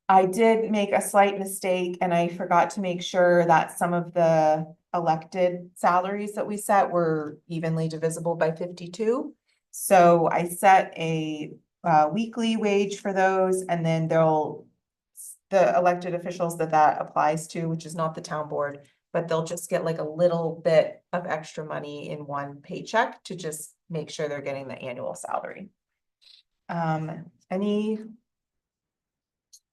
I did make a slight mistake and I forgot to make sure that some of the elected salaries that we set were evenly divisible by 52. So I set a weekly wage for those, and then the elected officials that applies to, which is not the town board, but they'll just get like a little bit of extra money in one paycheck to just make sure they're getting the annual salary. Any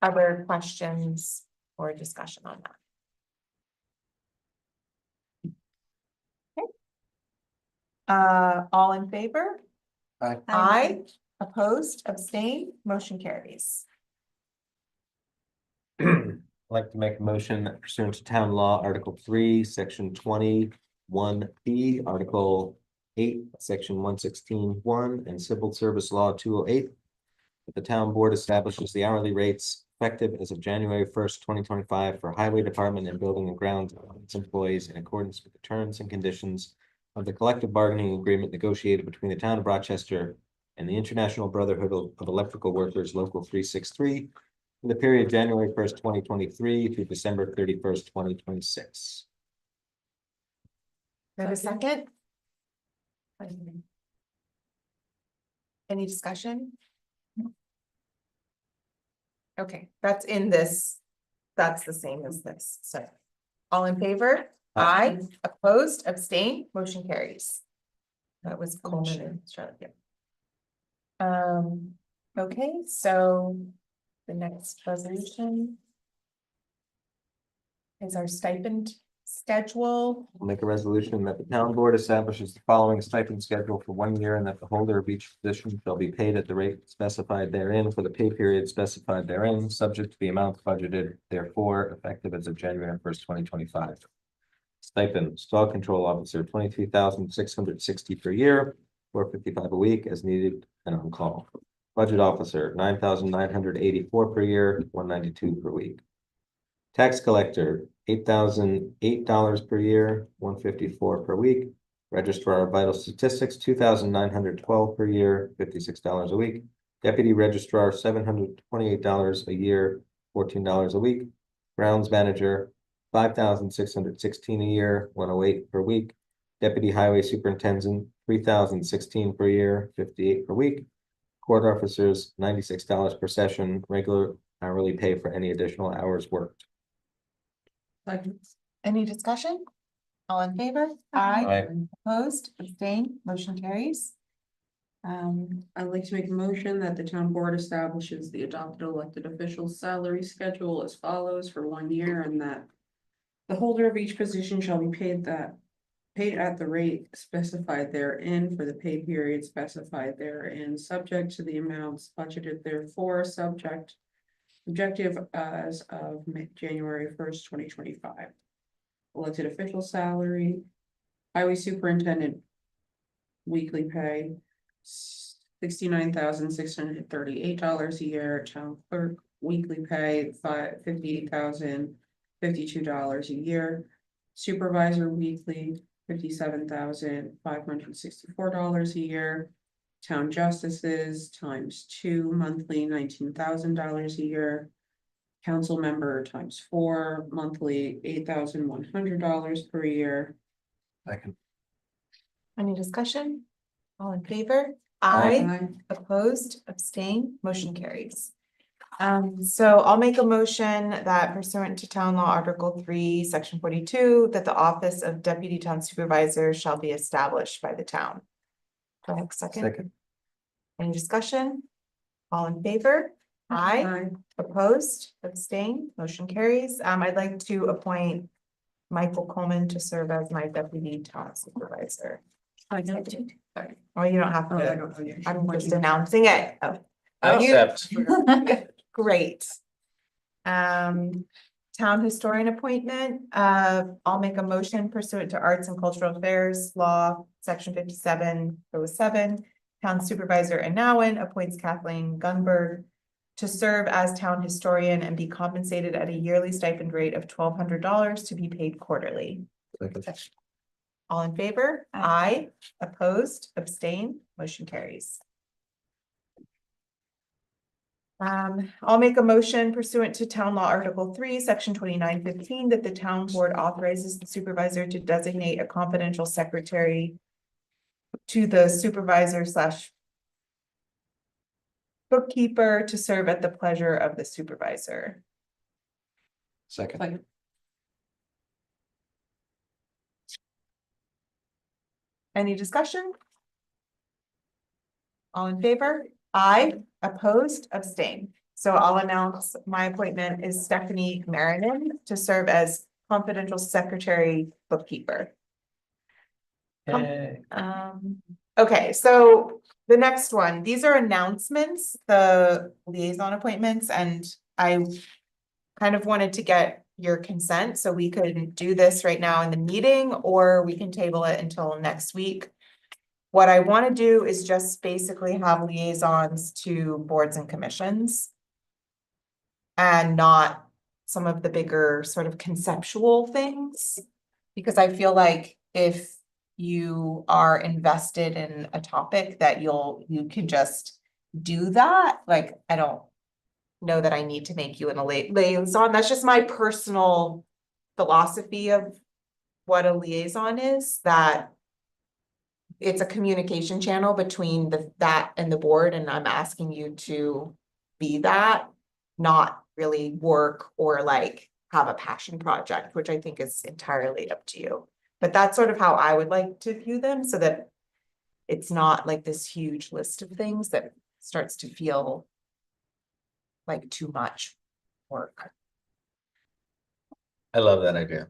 other questions or discussion on that? All in favor? Aye. Aye, opposed, abstain, motion carries. I'd like to make a motion that pursuant to town law, Article 3, Section 21B, Article 8, Section 116(1), and Civil Service Law 208. That the town board establishes the hourly rates effective as of January 1st, 2025 for highway department and building and grounds employees in accordance with the terms and conditions of the collective bargaining agreement negotiated between the town of Rochester and the International Brotherhood of Electrical Workers Local 363 in the period January 1st, 2023 through December 31st, 2026. Do I have a second? Any discussion? Okay, that's in this, that's the same as this, so. All in favor? Aye, opposed, abstain, motion carries. That was Coleman and Charlotte, yeah. Okay, so the next resolution is our stipend schedule. I'll make a resolution that the town board establishes the following stipend schedule for 1 year and that the holder of each position shall be paid at the rate specified therein for the pay period specified therein, subject to the amount budgeted therefore, effective as of January 1st, 2025. Stipend, dog control officer, 23,660 per year, $455 a week as needed and on call. Budget officer, 9,984 per year, $192 per week. Tax collector, $8,008 per year, $154 per week. Registrar of Vital Statistics, $2,912 per year, $56 a week. Deputy registrar, $728 a year, $14 a week. Grounds manager, $5,616 a year, $108 per week. Deputy highway superintendent, $3,016 per year, $58 per week. Court officers, $96 per session, regular hourly pay for any additional hours worked. Any discussion? All in favor? Aye. Opposed, abstain, motion carries. I'd like to make a motion that the town board establishes the adopted elected officials' salary schedule as follows for 1 year, and that the holder of each position shall be paid at the rate specified therein for the pay period specified therein, subject to the amounts budgeted therefore, objective as of January 1st, 2025. Elected official salary, highway superintendent weekly pay, $69,638 a year, town clerk weekly pay, $58,052 a year, supervisor weekly, $57,564 a year, town justices ×2 monthly, $19,000 a year, council member ×4 monthly, $8,100 per year. Any discussion? All in favor? Aye. Opposed, abstain, motion carries. So I'll make a motion that pursuant to town law, Article 3, Section 42, that the office of deputy town supervisor shall be established by the town. Do I have a second? Second. Any discussion? All in favor? Aye. Opposed, abstain, motion carries. I'd like to appoint Michael Coleman to serve as my deputy town supervisor. Sorry. Oh, you don't have to. I'm just announcing it. Oh. Accept. Great. Town historian appointment, I'll make a motion pursuant to Arts and Cultural Affairs Law, Section 5707. Town Supervisor Anawan appoints Kathleen Gunberg to serve as town historian and be compensated at a yearly stipend rate of $1,200 to be paid quarterly. All in favor? Aye. Opposed, abstain, motion carries. I'll make a motion pursuant to town law, Article 3, Section 2915, that the town board authorizes the supervisor to designate a confidential secretary to the supervisor / bookkeeper to serve at the pleasure of the supervisor. Second. Any discussion? All in favor? Aye. Opposed, abstain. So I'll announce my appointment is Stephanie Marinan to serve as confidential secretary bookkeeper. Okay. Okay, so the next one, these are announcements, the liaison appointments, and I kind of wanted to get your consent, so we could do this right now in the meeting, or we can table it until next week. What I want to do is just basically have liaisons to boards and commissions. And not some of the bigger sort of conceptual things. Because I feel like if you are invested in a topic that you can just do that, like, I don't know that I need to make you an liaison. That's just my personal philosophy of what a liaison is, that it's a communication channel between that and the board, and I'm asking you to be that, not really work or like have a passion project, which I think is entirely up to you. But that's sort of how I would like to view them, so that it's not like this huge list of things that starts to feel like too much work. I love that idea.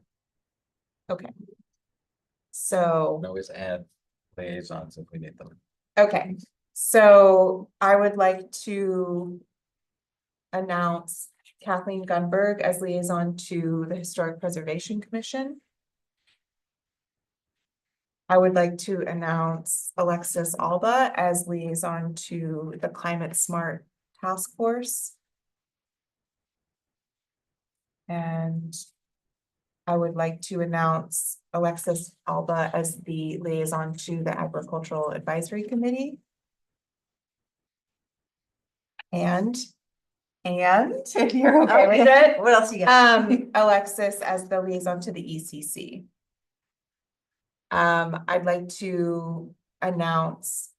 So. We can always add liaisons if we need them. Okay, so I would like to announce Kathleen Gunberg as liaison to the Historic Preservation Commission. I would like to announce Alexis Alba as liaison to the Climate Smart Task Force. And I would like to announce Alexis Alba as the liaison to the Agricultural Advisory Committee. And if you're okay with it, What else you got? Alexis as the liaison to the ECC. I'd like to announce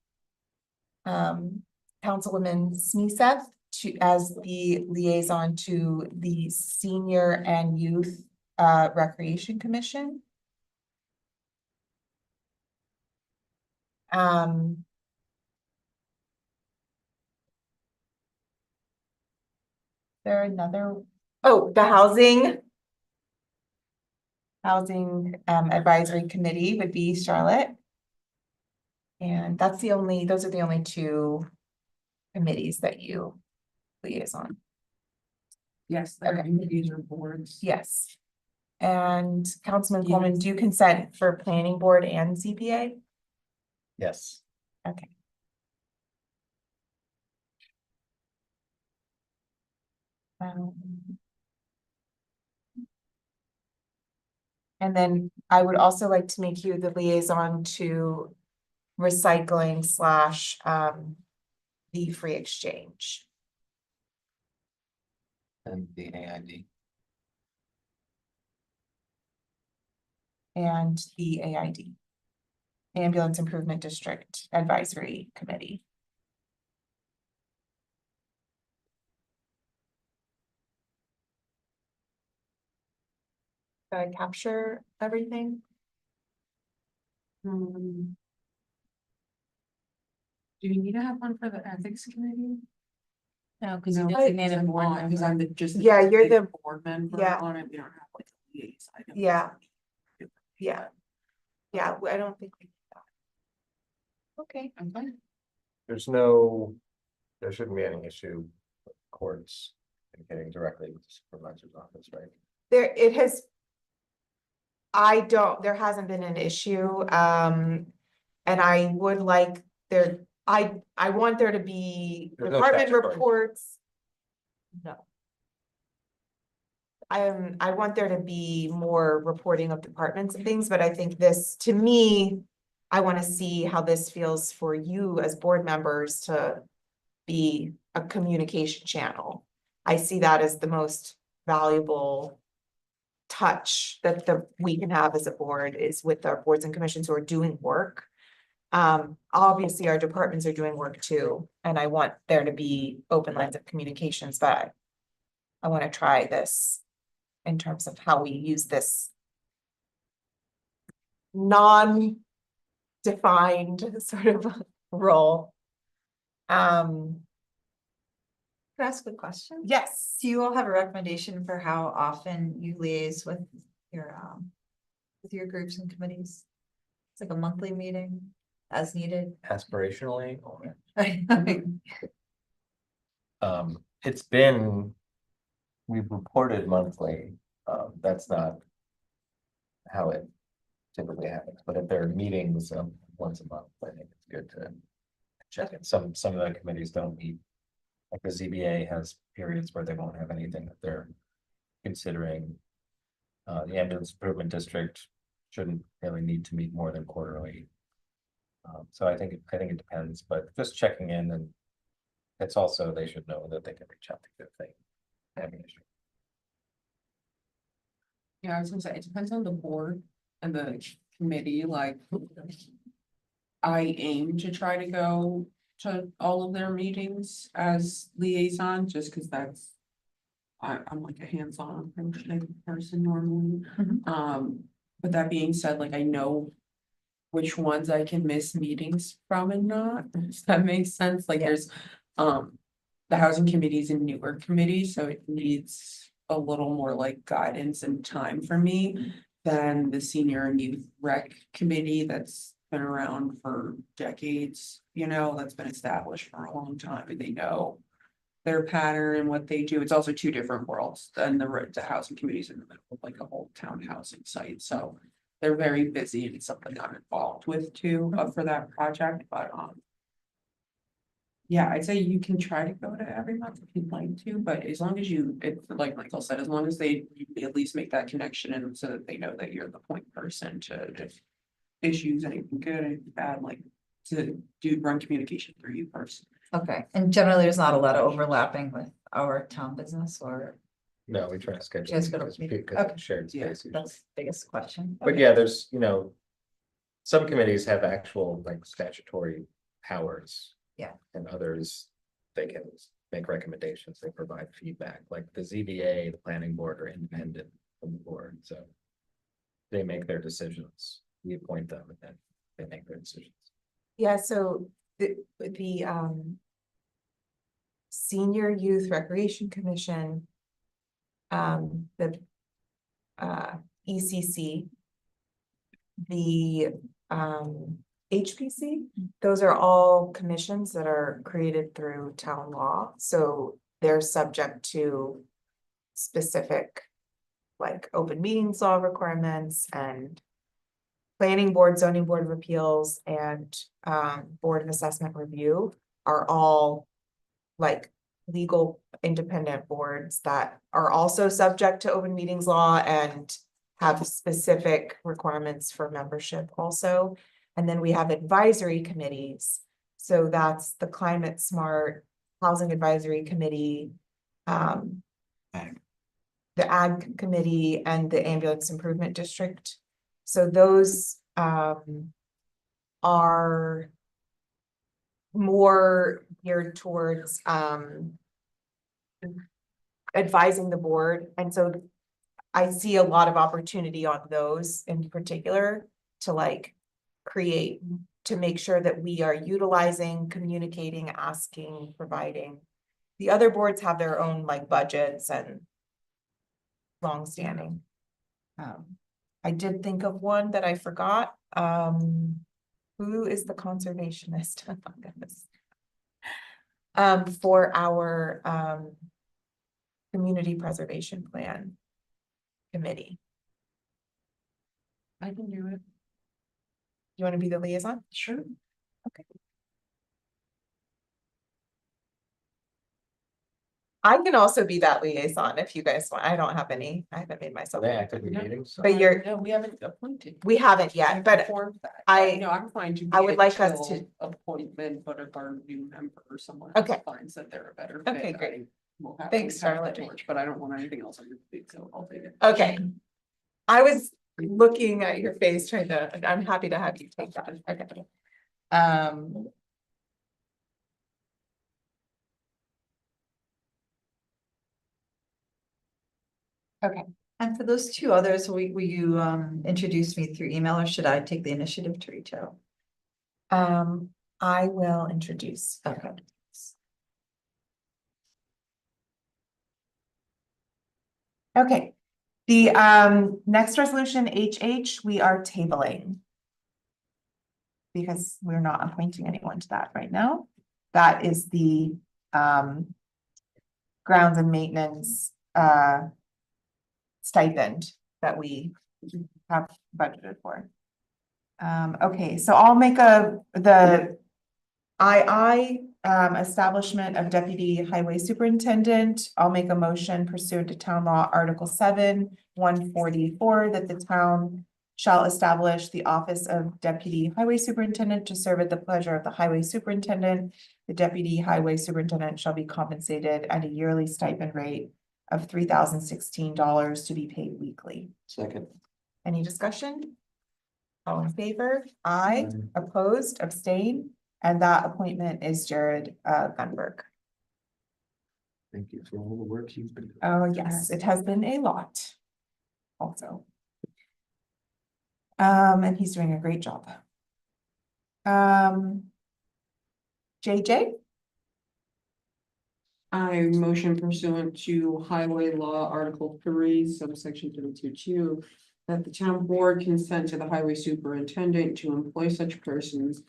Councilwoman Sneeseth as the liaison to the Senior and Youth Recreation Commission. There another, oh, the Housing Advisory Committee would be Charlotte. And that's those are the only two committees that you liaison. Yes, there are Okay. committees or boards. Yes. And Councilman Yes. Coleman, do you consent for planning board and ZBA? Yes. Okay. And then I would also like to make you the liaison to recycling / the free exchange. And the AID. And the AID. Ambulance Improvement District Advisory Committee. Did I capture everything? Do you need to have one for the ethics committee? No, because No, you because designated a board member. I'm just. Yeah, you're the- Board member yeah. on it, we don't have like a liaison. Yeah. Yeah. Yeah, I don't think we did that. Okay. Okay. There shouldn't be any issue with courts communicating directly with the supervisor's office, right? There hasn't been an issue, and I would like I want there to be There's no department statutory. reports. No. I want there to be more reporting of departments and things, but I think this, to me, I want to see how this feels for you as board members to be a communication channel. I see that as the most valuable touch that we can have as a board is with our boards and commissions who are doing work. Obviously our departments are doing work too, and I want there to be open lines of communications, but I want to try this in terms of how we use this non-defined sort of role. Can I ask a question? Yes. Do you all have a recommendation for how often you liaise with your groups and committees? It's like a monthly meeting as needed. Aspirationally, Okay. it's been. We've reported monthly, that's not. How it typically happens, but if there are meetings, once a month, I think it's good to. Check it, some of the committees don't meet. Like the ZBA has periods where they won't have anything that they're considering. The ambulance improvement district shouldn't really need to meet more than quarterly. So I think it depends, but just checking in, and it's also, they should know that they can reach out to if they have an issue. Yeah, I was gonna say, it depends on the board and the committee, like. I aim to try to go to all of their meetings as liaison, just because that's. I'm like a hands-on approach type of person normally. But that being said, like I know. Which ones I can miss meetings from and not, does that make sense? Like Yeah. there's, the housing committee's a newer committee, so it needs a little more like guidance and time for me. Than the senior and youth rec committee that's been around for decades, that's been established for a long time and they know. Their pattern and what they do, it's also two different worlds than the housing committees in the middle of like a whole town housing site, so. They're very busy and it's something I'm involved with too, for that project, but, yeah, I'd say you can try to go to every month if you'd like to, but as long as like Michael said, as long as you at least make that connection and so that they know that you're the point person to if issues, anything good, anything bad, like to run communication through you first. Okay, and generally there's not a lot of overlapping with our town business or No, we try to schedule. Just go to because meeting. because Okay. it's shared Yeah, space usually. that's the biggest question. But yeah, there's, some committees have actual like statutory powers. Yeah. And others, they can make recommendations, they provide feedback, like the ZBA, the planning board are independent from the board, so. They make their decisions, we appoint them and then they make their decisions. Yeah, so the Senior Youth Recreation Commission. The ECC. The HPC, those are all commissions that are created through town law, so they're subject to specific. Like open meetings law requirements and. Planning board, zoning board of appeals and board of assessment review are all. Like legal independent boards that are also subject to open meetings law and. Have specific requirements for membership also. And then we have advisory committees. So that's the Climate Smart Housing Advisory Committee. The Ag Committee and the Ambulance Improvement District. So those are more geared towards advising the board. And so I see a lot of opportunity on those in particular to like create, to make sure that we are utilizing, communicating, asking, providing. The other boards have their own like budgets and longstanding. I did think of one that I forgot. Who is the conservationist? Oh my goodness. For our community preservation plan committee. I can do it. You want to be the liaison? Sure. Okay. I can also be that liaison if you guys want. I haven't made So myself. they actively meetings. But you're, No, we haven't appointed. we haven't yet, but Formed that. I- No, I'm fine to. I be would it like us till to- Appointment, but if our new member or someone. Okay. else finds that they're a better. Okay, fit, great. I will have Thanks, to pass the Charlotte. torch, but I don't want anything else on your plate, so I'll take it. okay. I was looking at your face trying to, I'm happy to have you take that. Okay. Okay. And for those two others, will you introduce me through email or should I take the initiative to reach out? I will introduce. Okay. Okay, the next resolution, HH, we are tabling. because we're not appointing anyone to that right now. That is the grounds and maintenance stipend that we have budgeted for. Okay, so I'll make the establishment of deputy highway superintendent. I'll make a motion pursuant to town law, Article 7, 144, that the town shall establish the office of deputy highway superintendent to serve at the pleasure of the highway superintendent. The deputy highway superintendent shall be compensated at a yearly stipend rate of $3,016 to be paid weekly. Second. Any discussion? All in favor? Aye. Opposed, abstain, and that appointment is Jared Gunberg. Thank you for all the work you've been doing. Oh, yes, it has been a lot. Also. And he's doing a great job. JJ? I motion pursuant to Highway Law, Article 3, subsection 32(2), that the town board consent to the highway superintendent to employ such persons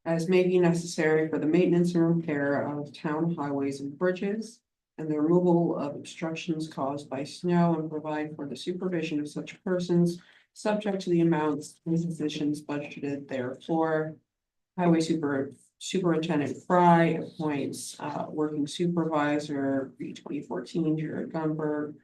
as may be necessary for the maintenance and repair of town highways and bridges, and the removal of obstructions caused by snow, and provide for the supervision of such persons, subject to the amounts and positions budgeted therefore. Highway Superintendent Fry appoints working supervisor pre-2014 Jared Gunberg,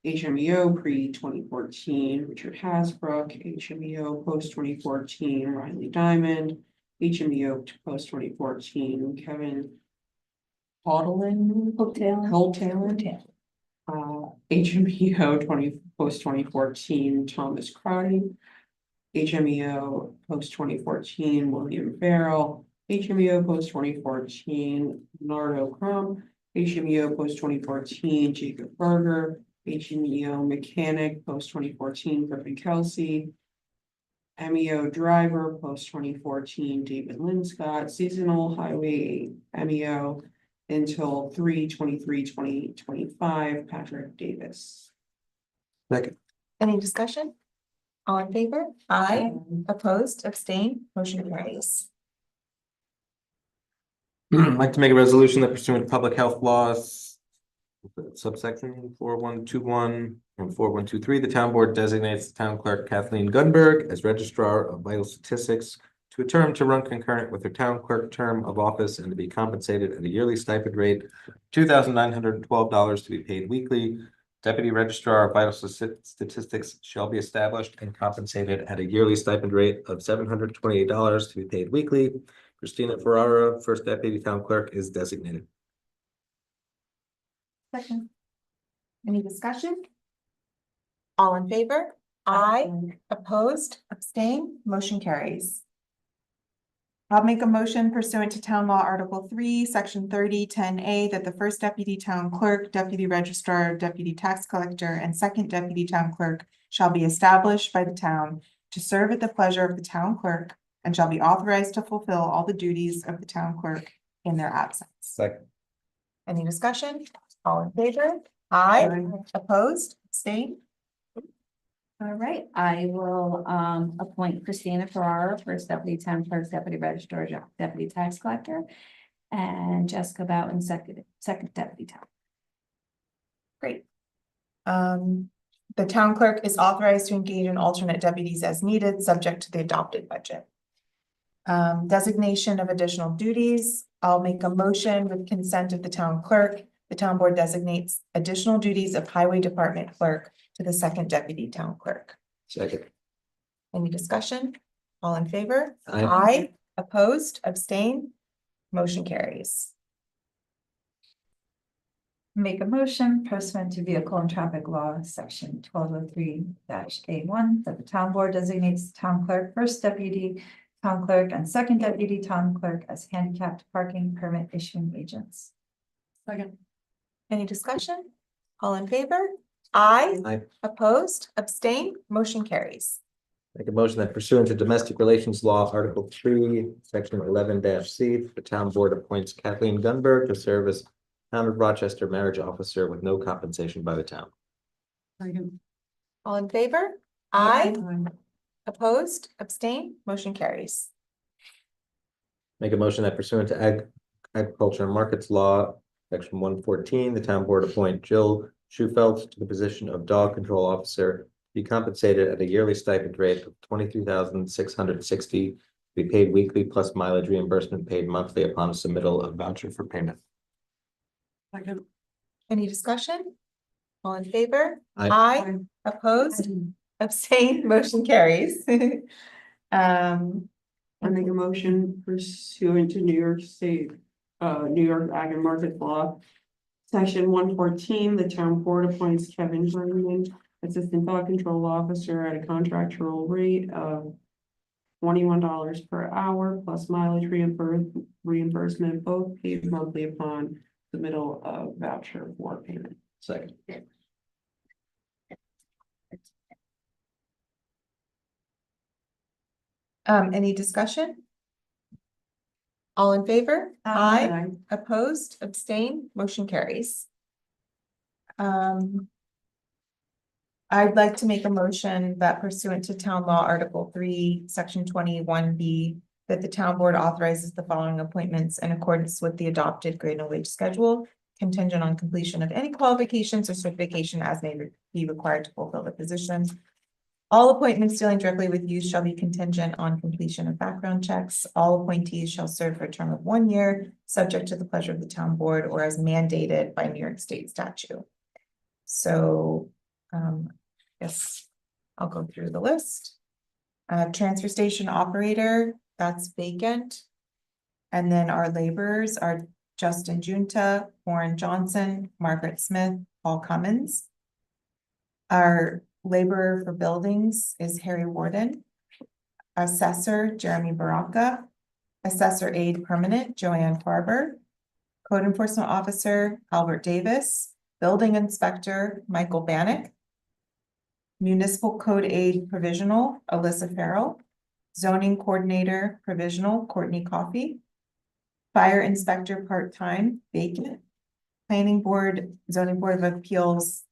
HMEO pre-2014 Richard Hasbrook, HMEO post-2014 Riley Diamond, HMEO post-2014 Kevin Holtalin, HMEO post-2014 Thomas Crotty, HMEO post-2014 William Farrell, HMEO post-2014 Nardo Crump, HMEO post-2014 Jacob Berger, HMEO mechanic post-2014 Griffin Kelsey, MEO driver post-2014 David Linscott, seasonal highway MEO until 3/23/2025 Patrick Davis. Second. Any discussion? All in favor? Aye. Opposed, abstain, motion carries. I'd like to make a resolution that pursuant to public health laws, subsection 4121 and 4123, the town board designates the town clerk Kathleen Gunberg as registrar of vital statistics to a term to run concurrent with her town clerk term of office and to be compensated at a yearly stipend rate of $2,912 to be paid weekly. Deputy registrar of vital statistics shall be established and compensated at a yearly stipend rate of $728 to be paid weekly. Christina Ferrara, first deputy town clerk, is designated. Second. Any discussion? All in favor? Aye. Opposed, abstain, motion carries. I'll make a motion pursuant to town law, Article 3, Section 3010A, that the first deputy town clerk, deputy registrar, deputy tax collector, and second deputy town clerk shall be established by the town to serve at the pleasure of the town clerk and shall be authorized to fulfill all the duties of the town clerk in their absence. Second. Any discussion? All in favor? Aye. Opposed? Abstain? All right, I will appoint Christina Ferrara, first deputy town clerk, deputy registrar, deputy tax collector. And Jessica Boughton, second deputy town. Great. The town clerk is authorized to engage in alternate deputies as needed, subject to the adopted budget. Designation of additional duties. I'll make a motion with consent of the town clerk. The town board designates additional duties of highway department clerk to the second deputy town clerk. Second. Any discussion? All in favor? Aye. Aye. Opposed? Abstain? Motion carries. Make a motion pursuant to vehicle and traffic law, section 1203-A1, that the town board designates the town clerk, first deputy town clerk, and second deputy town clerk as handicapped parking permit issuing agents. Second. Any discussion? All in favor? Aye. Aye. Opposed? Abstain? Motion carries. Make a motion that pursuant to domestic relations law, Article 3, Section 11-C, the town board appoints Kathleen Gunberg to serve as Town of Rochester marriage officer with no compensation by the town. Second. All in favor? Aye. Opposed? Abstain? Motion carries. Make a motion that pursuant to agriculture and markets law, section 114, the town board appoint Jill Schufelt to the position of dog control officer, to be compensated at a yearly stipend rate of 23,660, to be paid weekly plus mileage reimbursement paid monthly upon submittal of voucher for payment. Any discussion? All in favor? Aye. Opposed? Abstained? Motion carries. I make a motion pursuant to New York State, New York Ag and Market Law. Section 114, the town board appoints Kevin Bergman, Assistant Dog Control Officer at a contractual rate of $21 per hour plus mileage reimbursement, both paid monthly upon the middle of voucher for payment. Second. Any discussion? All in favor? Aye. Opposed, abstained, motion carries. I'd like to make a motion that pursuant to town law, Article 3, Section 21B, that the town board authorizes the following appointments in accordance with the adopted grade and wage schedule, contingent on completion of any qualifications or certification as may be required to fulfill the position. All appointments dealing directly with youth shall be contingent on completion of background checks. All appointees shall serve for a term of 1 year, subject to the pleasure of the town board or as mandated by New York State statute. So, yes, I'll go through the list. Transfer station operator, that's vacant. And then our laborers are Justin Junta, Warren Johnson, Margaret Smith, Paul Cummins. Our laborer for buildings is Harry Warden. Assessor, Jeremy Baraka. Assessor aide permanent, Joanne Farber. Code enforcement officer, Albert Davis. Building inspector, Michael Bannock. Municipal code aide provisional, Alyssa Farrell. Zoning coordinator provisional, Courtney Coffey. Fire inspector part-time, vacant. Planning board, zoning board of appeals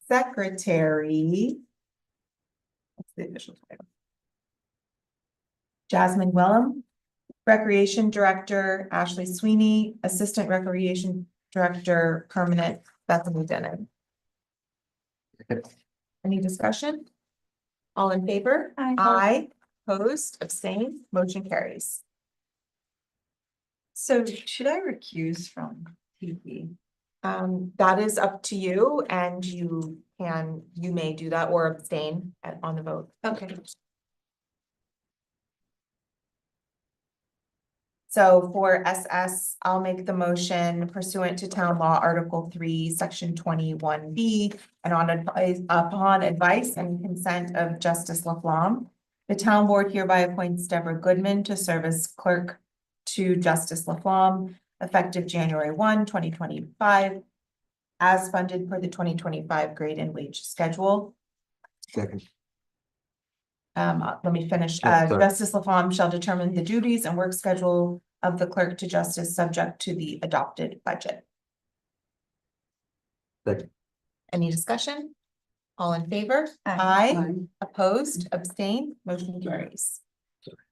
secretary. What's the official title? Jasmine Wellham. Recreation director, Ashley Sweeney. Assistant recreation director, permanent, Bethany Denon. Any discussion? All in favor? Aye. Opposed, abstained, motion carries. So should I recuse from TV? That is up to you and you may do that or abstain on the vote. Okay. So for SS, I'll make the motion pursuant to town law, Article 3, Section 21B, and upon advice and consent of Justice Laflamme, the town board hereby appoints Deborah Goodman to serve as clerk to Justice Laflamme, effective January 1, 2025, as funded per the 2025 grade and wage schedule. Second. Let me finish. Yeah, sorry. Justice Laflamme shall determine the duties and work schedule of the clerk to justice subject to the adopted budget. Second. Any discussion? All in favor? Aye. Opposed, abstained, motion carries.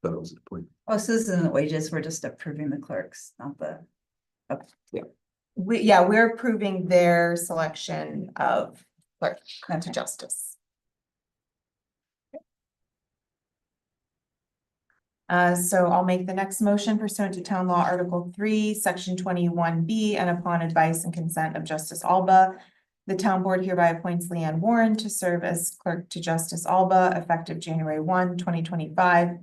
That was the point. Oh, so this isn't wages, we're just approving the clerks, not the. We're approving their selection of clerk to justice. So I'll make the next motion pursuant to town law, Article 3, Section 21B, and upon advice and consent of Justice Alba. The town board hereby appoints Leanne Warren to serve as clerk to Justice Alba, effective January 1, 2025.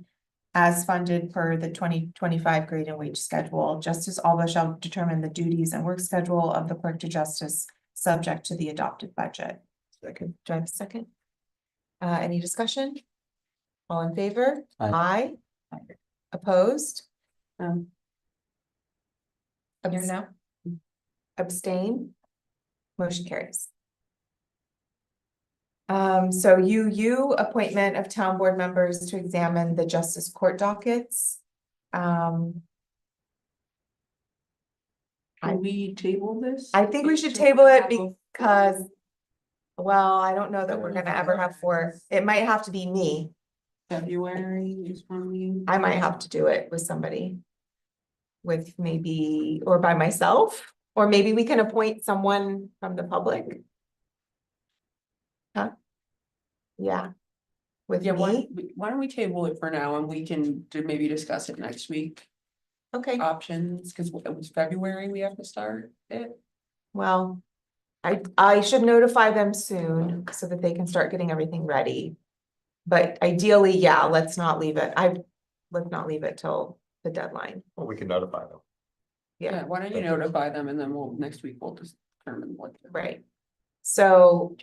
As funded per the 2025 grade and wage schedule. Justice Alba shall determine the duties and work schedule of the clerk to justice, subject to the adopted budget. Second. Do I have a second? Any discussion? All in favor? Aye. Opposed? No. Abstain? Motion carries. So appointment of town board members to examine the justice court dockets. Can we table this? I think we should table it because, well, I don't know that we're gonna ever have it might have to be me. February is from you. I might have to do it with somebody. with maybe, or by myself, or maybe we can appoint someone from the public. Huh? Yeah. With Yeah, me, why don't we table it for now and we can maybe discuss it next week, okay, options, because it was February we have to start it. well. I should notify them soon so that they can start getting everything ready. But ideally, yeah, let's not leave it, let's not leave it till the deadline, Well, we can notify them. yeah, Why don't you netify them and then next week we'll just determine what. right. So.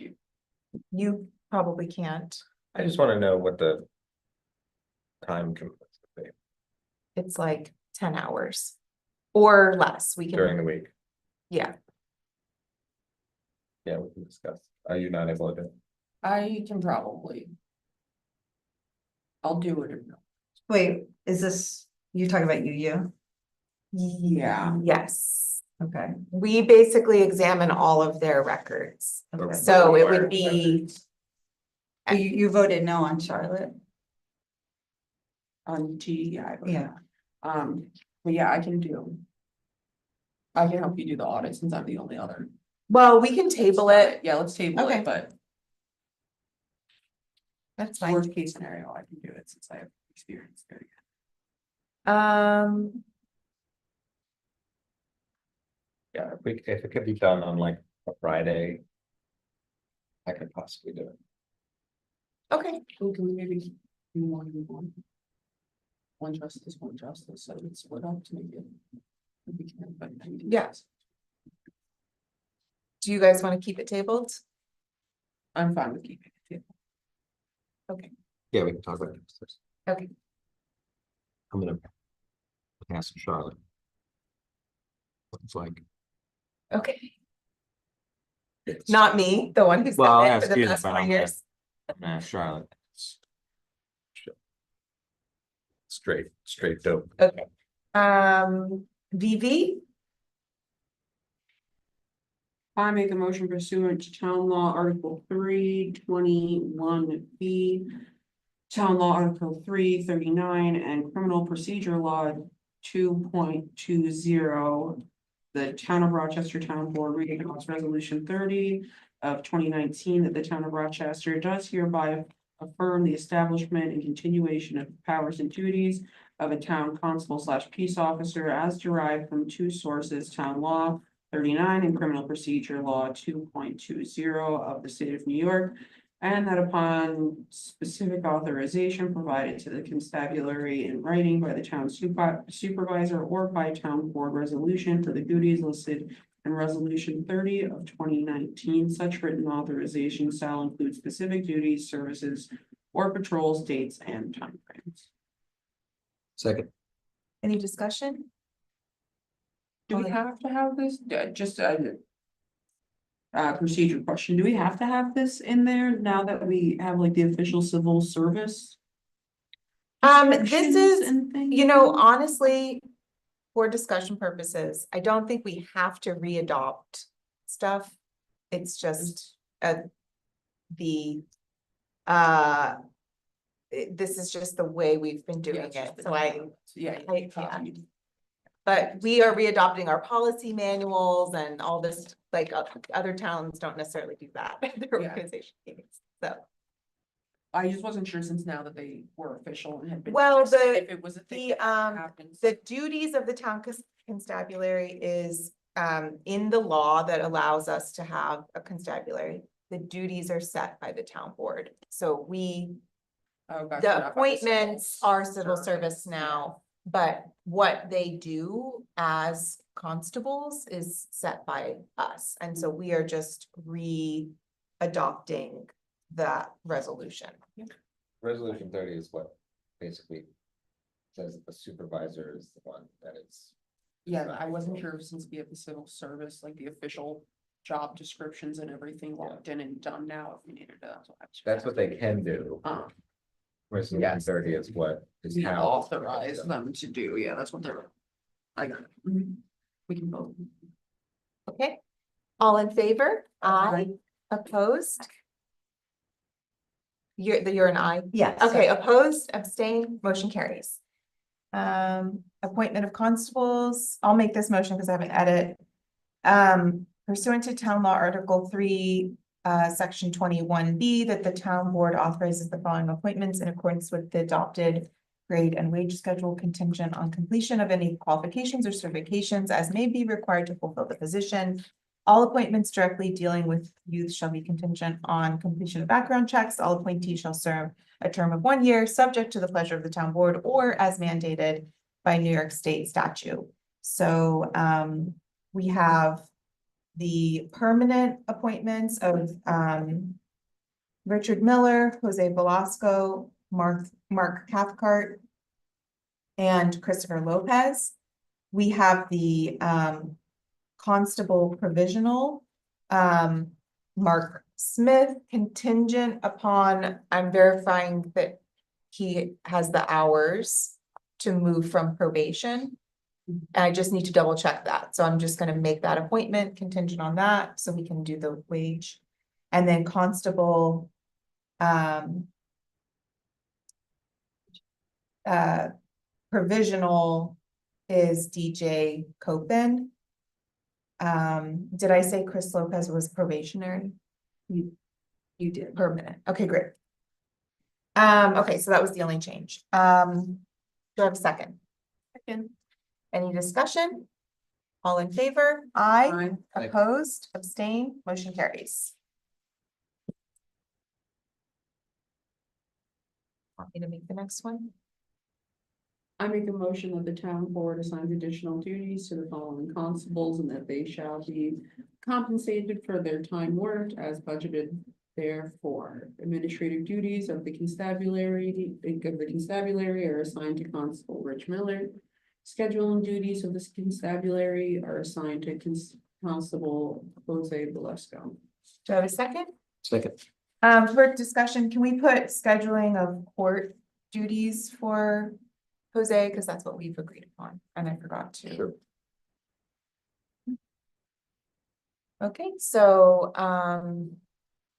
You probably can't, I just wanna know what the time commitments would be it's like 10 hours. Or less, we during can, the week. yeah, Yeah, we can discuss. Are you not able to? I can probably. I'll do it. Wait, is this, you talking about you? Yeah. yes. Okay. We basically examine all of their records, Okay. so it would be, You voted no on Charlotte? On TDI. but- Yeah. But yeah, I can do. I can help you do the audit since I'm the only other. well, we can table it, Yeah, let's table Okay. it, but that's fine. worst case scenario, I can do it since I have experience there. Yeah, if it could be done on like a Friday. I could possibly do it. Okay, So can we maybe do one and one? One justice, so it's split up to make it. If we can, but I mean, Yeah. do you guys want to keep it tabled? I'm fine with keeping it. Yeah, we can talk about it. Okay. I'm gonna ask Charlotte. Looks like. Okay. Not me, the one who's Well, I'll done it ask for the you, past but 4 I'm years. Charlotte. Straight dope. Okay. VV, I make a motion pursuant to town law article 321B. Town law article 339 and criminal procedure law 2.20. The town of Rochester Town Board reading resolution 30 of 2019 that the town of Rochester does hereby affirm the establishment and continuation of powers and duties of a town constable / peace officer as derived from two sources, town law 39 and criminal procedure law 2.20 of the state of New York. And that upon specific authorization provided to the constabulary in writing by the town supervisor or by town board resolution for the duties listed in resolution 30 of 2019, such written authorization shall include specific duties, services, or patrols, dates, and timeframes. Second, any discussion? Do we have to have this? Procedure question, do we have to have this in there now that we have like the official civil service? This descriptions is, and things? you know, honestly, for discussion purposes, I don't think we have to re-adopt stuff. It's just this is just the way we've been Yeah, doing it's just it, the- so Yeah. yeah. But we are re-adopting our policy manuals and all this, like, other towns don't necessarily do that, at their Yeah. organization meetings, so. I just wasn't sure since now that they were official and had been. Well, passed, the- If it was a thing the, that happens. The duties of the town constabulary is in the law that allows us to have a constabulary. The duties are set by the town board, so Oh, gotcha, the not by the appointments civil are civil service now. But what they do as constables is set by us, and so we are just re-adopting that resolution. Resolution 30 is what basically says that the supervisor is the one that is. Yeah, I wasn't sure since we have the civil service, like the official job descriptions and everything locked in and done now, if we needed to. That's what they can do. Resolution Yes. 30 is what is We how. authorize them to do, yeah, that's what they're. I got it. We can vote. Okay, all in favor? Aye. Opposed? You're an aye. Yes. Okay, opposed, abstain, motion carries. Appointment of constables, I'll make this motion because I have an edit. Pursuant to town law, Article 3, Section 21B, that the town board authorizes the following appointments in accordance with the adopted grade and wage schedule contingent on completion of any qualifications or certifications as may be required to fulfill the position. All appointments directly dealing with youth shall be contingent on completion of background checks. All appointees shall serve a term of 1 year, subject to the pleasure of the town board or as mandated by New York State statute. So we have the permanent appointments of Richard Miller, Jose Velasco, Mark Cathcart, and Christopher Lopez. We have the constable provisional, Mark Smith, contingent upon, I'm verifying that he has the hours to move from probation. I just need to double check that, so I'm just gonna make that appointment contingent on that, so we can do the wage. And then constable, provisional is DJ Copen. Did I say Chris Lopez was probationary? You did. Permanent, okay, great. Okay, so that was the only change. Do I have a second? Second. Any discussion? All in favor? Aye. Aye. Aye. Opposed, abstain, motion carries. Want me to make the next one? I make a motion that the town board assigns additional duties to the following constables and that they shall be compensated for their time worked as budgeted therefore. Administrative duties of the constabulary are assigned to Constable Rich Miller. Scheduling duties of the constabulary are assigned to Constable Jose Velasco. Do I have a second? Second. For discussion, can we put scheduling of court duties for Jose, because that's what we've agreed upon, and I forgot to. Sure. Okay, so,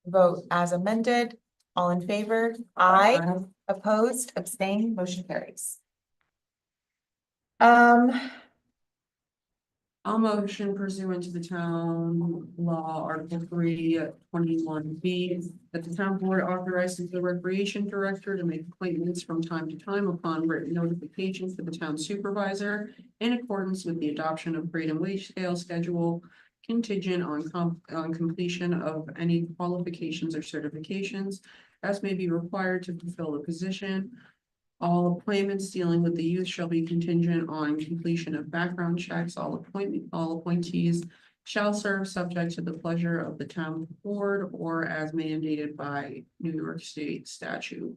vote as amended, all in favor? Aye. Opposed, abstained, motion carries. I'll motion pursuant to the town law, Article 3, 21B, that the town board authorizes the recreation director to make appointments from time to time upon written notification for the town supervisor in accordance with the adoption of grade and wage scale schedule contingent on completion of any qualifications or certifications as may be required to fulfill the position. All appointments dealing with the youth shall be contingent on completion of background checks. All appointees shall serve subject to the pleasure of the town board or as mandated by New York State statute.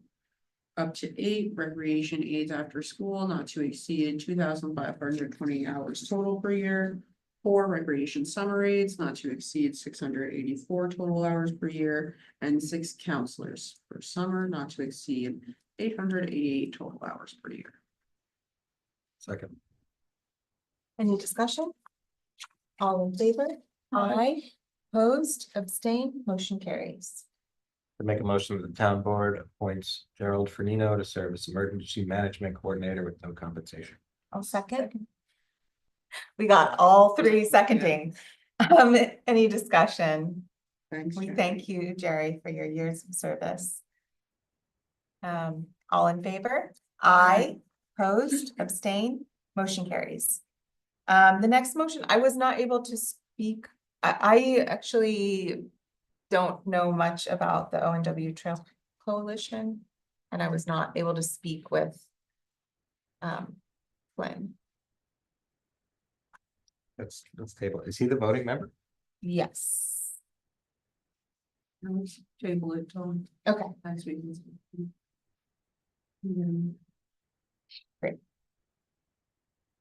Up to 8 recreation aides after school, not to exceed 2,520 hours total per year. 4 recreation summer aides, not to exceed 684 total hours per year, and 6 counselors per summer, not to exceed 888 total hours per year. Second. Any discussion? All in favor? Aye. Opposed, abstained, motion carries. To make a motion that the town board appoints Gerald Fernino to serve as emergency management coordinator with no compensation. I'll second. We got all 3 seconding. Any discussion? Thanks. We Jerry. thank you, Jerry, for your years of service. All in favor? Aye. Opposed, abstain, motion carries. The next motion, I was not able to speak. I actually don't know much about the ONW Trail Coalition, and I was not able to speak with Flynn. Let's table. Is he the voting member? Yes. Let's table it till Okay. next week.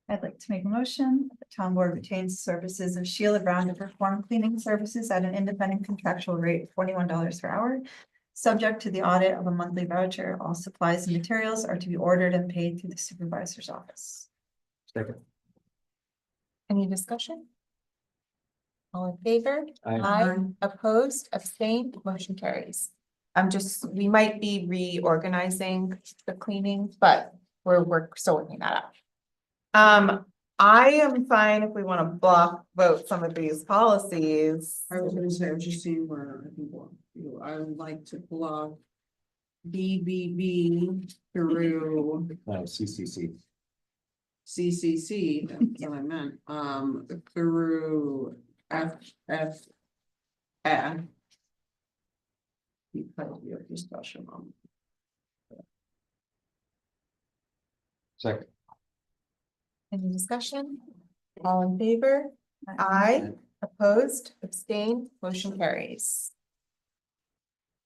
I'd like to make a motion, that the town board retains services of Sheila Brown to perform cleaning services at an independent contractual rate of $21 per hour. Subject to the audit of a monthly voucher, all supplies and materials are to be ordered and paid through the supervisor's office. Second. Any discussion? All in favor? Aye. Aye. Opposed, abstained, motion carries. We might be reorganizing the cleaning, but we're still working that out. I am fine if we want to block vote some of these policies. I was gonna say, I was just seeing where I can block you. I would like to block BBB through CCC. CCC, that's what I meant, through FF. Because we have discussion on. Second. Any discussion? All in favor? Aye. Opposed, abstained, motion carries.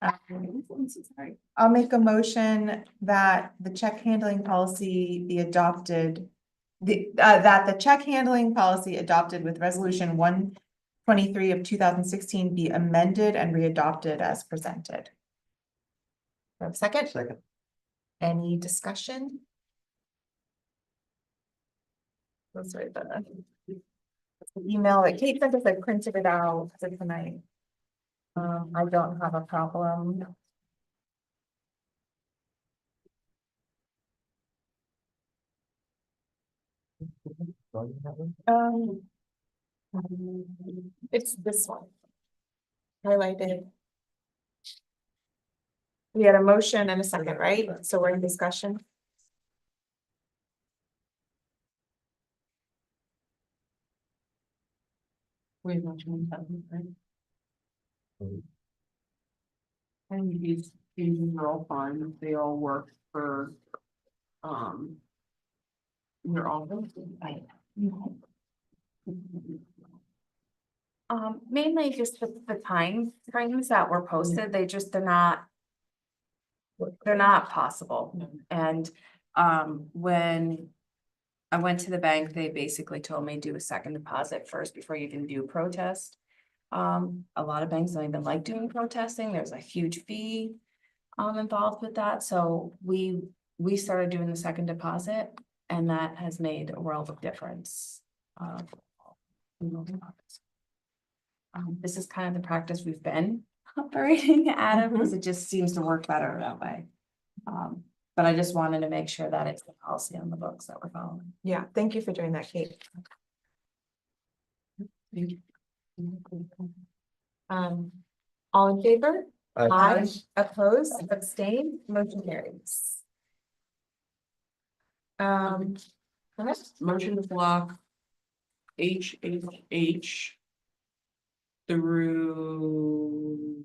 I'll make a motion that the check handling policy be adopted. That the check handling policy adopted with resolution 123 of 2016 be amended and readopted as presented. Do I have a second? Second. Any discussion? That's right, the email that Kate sent us, I printed it out for tonight. I don't have a problem. Um. It's this one. Highlighted. We had a motion and a second, right? So we're in discussion. We have much more time, right? And these are all fine, they all work for. Your office. Mainly just the time frames that were posted, they're not possible. And, when I went to the bank, they basically told me do a second deposit first before you can do protest. A lot of banks don't even like doing protesting. There's a huge fee involved with that. So we started doing the second deposit, and that has made a world of difference. This is kind of the practice we've been operating out of, because it just seems to work better that way. But I just wanted to make sure that it's the policy on the books that we're following. Yeah, thank you for doing that, Kate. All in favor? Aye. Opposed, abstained, motion carries. Motion to block. HHH. Through.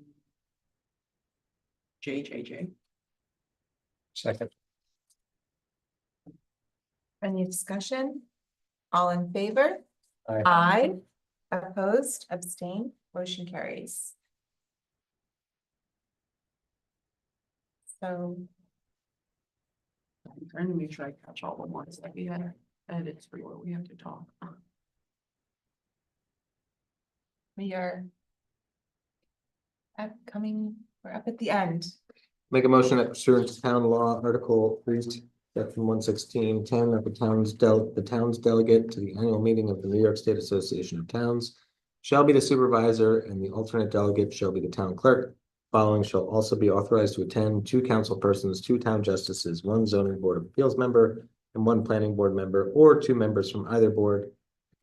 JJJ. Second. Any discussion? All in favor? Aye. Aye. Opposed, abstained, motion carries. So, I'm trying to make sure I catch all the ones that we had edits for what we have to talk. we are we're up at the end. Make a motion that pursuant to town law, article 3, section 116.10, that the town's delegate to the annual meeting of the New York State Association of Towns shall be the supervisor, and the alternate delegate shall be the town clerk. Following shall also be authorized to attend 2 council persons, 2 town justices, 1 zoning board of appeals member, and 1 planning board member, or 2 members from either board.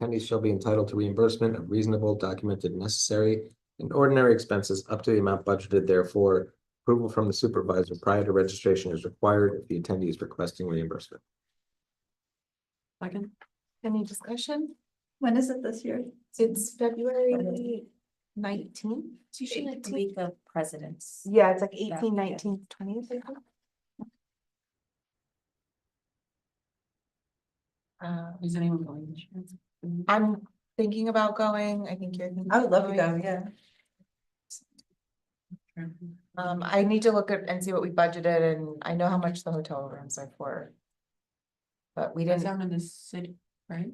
Attendees shall be entitled to reimbursement of reasonable, documented, necessary, and ordinary expenses up to the amount budgeted. Therefore, approval from the supervisor prior to registration is required if the attendee is requesting reimbursement. Second. Any discussion? When is it this year? It's February 19th. It's usually like the week of presidents. Yeah, it's like Yeah, 18, yeah. 19th, 20th. I think. Is anyone going this year? I'm thinking about going. I think you're thinking. I would love to about go, yeah. I need to look at and see what we budgeted, and I know how much the hotel rooms are for. But we That's didn't, down in the city, right?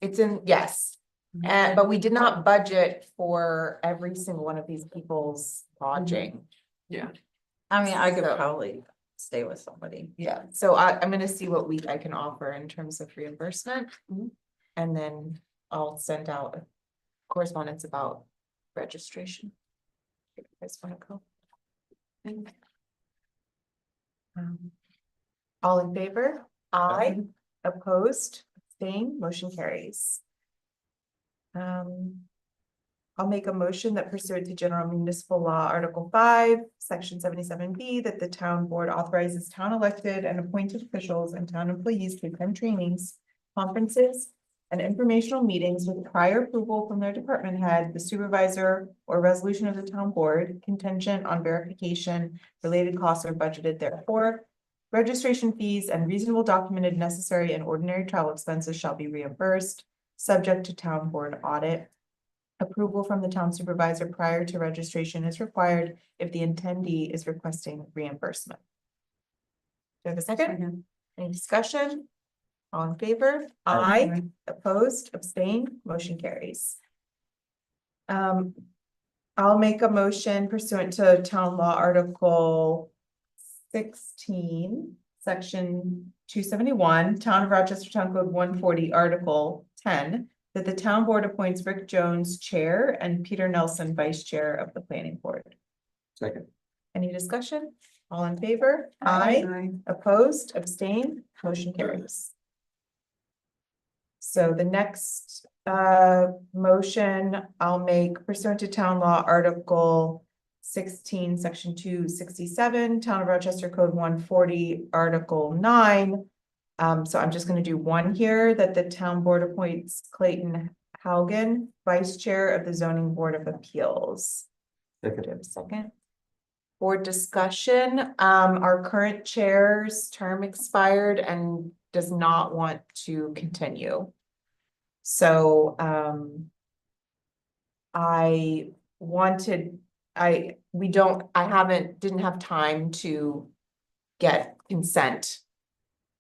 it's in, yes, and but we did not budget for every single one of these people's lodging. Yeah. I mean, I could So- probably stay with somebody. Yeah, so I'm gonna see what week I can offer in terms of reimbursement. Mhm. And then I'll send out a correspondence about registration. If you guys wanna go. All in favor? Aye. Opposed, abstained, motion carries. I'll make a motion that pursuant to General Municipal Law, Article 5, Section 77B, that the town board authorizes town elected and appointed officials and town employees to attend trainings, conferences, and informational meetings with prior approval from their department head, the supervisor, or resolution of the town board, contingent on verification, related costs are budgeted therefore. Registration fees and reasonable documented necessary and ordinary travel expenses shall be reimbursed, subject to town board audit. Approval from the town supervisor prior to registration is required if the attendee is requesting reimbursement. Do I have a second? Any discussion? All in favor? Aye. Opposed, abstained, motion carries. I'll make a motion pursuant to town law article 16, section 271, Town of Rochester Town Code 140, article 10, that the town board appoints Rick Jones chair and Peter Nelson vice chair of the planning board. Second. Any discussion? All in favor? Aye. Opposed, abstained, motion carries. So the next motion I'll make pursuant to town law article 16, section 267, Town of Rochester Code 140, article 9. So I'm just gonna do one here, that the town board appoints Clayton Haugen, vice chair of the zoning board of appeals. Do I have a second? Board discussion, our current chair's term expired and does not want to continue. So, didn't have time to get consent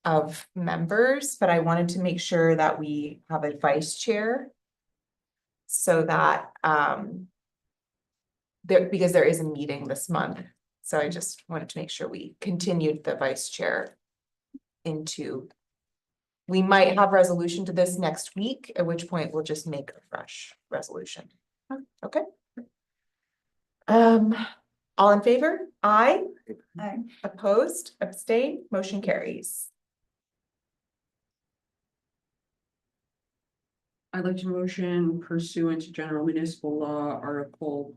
of members, but I wanted to make sure that we have a vice chair. So that, because there is a meeting this month, so I just wanted to make sure we continued the vice chair into. We might have resolution to this next week, at which point we'll just make a fresh resolution. Okay. All in favor? Aye. Aye. Opposed, abstained, motion carries. I'd like to motion pursuant to General Municipal Law, Article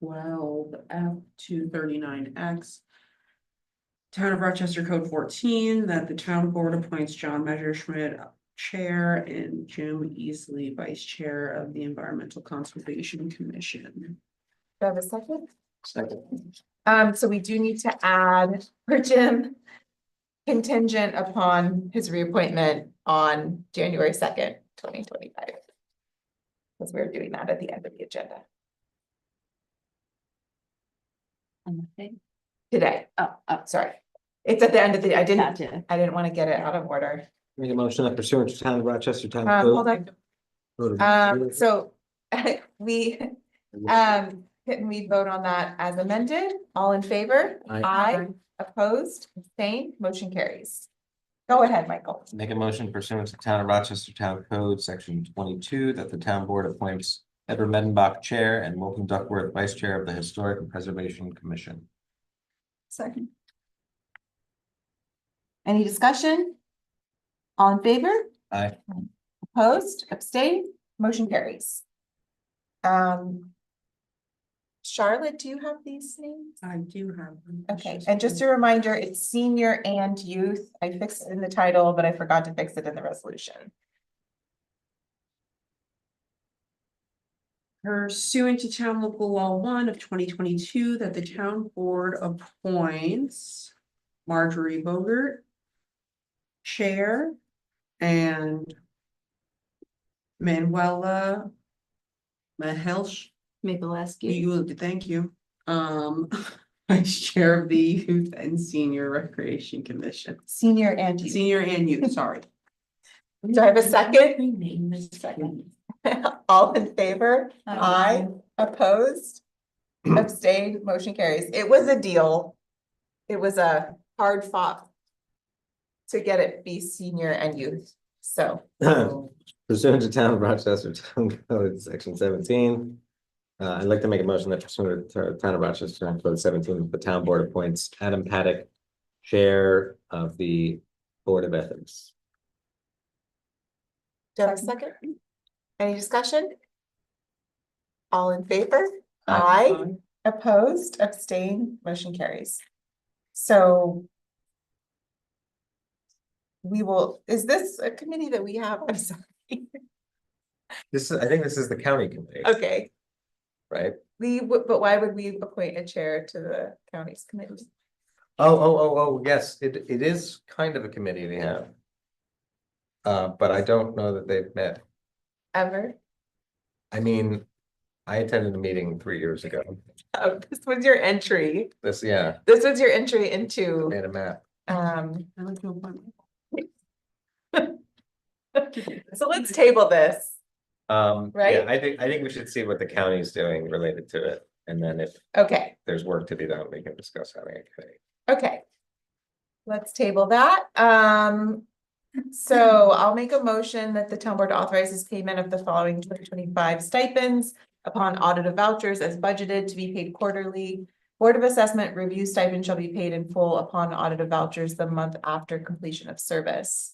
12F 239X. Town of Rochester Code 14, that the town board appoints John Messerschmidt chair and Jim Easley vice chair of the Environmental Conservation Commission. Do I have a second? Second. So we do need to add for Jim contingent upon his reappointment on January 2nd, 2025. Because we're doing that at the end of the agenda today. Sorry. It's at the end of the, I didn't want to get it out of order. Make a motion that pursuant to Town of Rochester Town Hold Code. on. So we, can we vote on that as amended? All in favor? Aye. Opposed, abstained, motion carries. Go ahead, Michael. Make a motion pursuant to Town of Rochester Town Code, section 22, that the town board appoints Edward Medenbach chair and Wilton Duckworth vice chair of the Historic and Preservation Commission. Second. Any discussion? All in favor? Aye. Opposed, abstained, motion carries. Charlotte, do you have these names? I do have one. Okay, and just a reminder, it's senior and youth. I fixed it in the title, but I forgot to fix it in the resolution. Pursuant to Town Local Law 1 of 2022, that the town board appoints Marjorie Bogert chair and Manuela Mahelsch. Thank you. Vice chair of the Youth and Senior Recreation Commission. Senior and youth. Senior and youth, sorry. Do I have a second? Rename this second. All in favor? Aye. Opposed? Abstained, motion carries. It was a deal. It was a hard fought to get it be senior and youth, so. Pursuant to Town of Rochester Town Code, section 17. I'd like to make a motion that pursuant to Town of Rochester Town Code 17, the town board appoints Adam Paddock chair of the Board of Ethics. Do I have a second? Any discussion? All in favor? Aye. Aye. Opposed, abstain, motion carries. So. We will, is this a committee that we have? I'm sorry. I think this is the county committee, Okay, right? but why would we appoint a chair to the county's committee? Oh, yes, it is kind of a committee we have. But I don't know that they've met. Ever? I mean, I attended a meeting 3 years ago. Oh, this was your entry. This, yeah, This was your entry into, made a map. I like to appoint. so let's table this. Yeah, Right? I think we should see what the county's doing related to it. And then if Okay, there's work to be done, we can discuss having a committee. okay. Let's table that. So I'll make a motion that the town board authorizes payment of the following 2025 stipends upon audit of vouchers as budgeted to be paid quarterly. Board of Assessment review stipend shall be paid in full upon audit of vouchers the month after completion of service.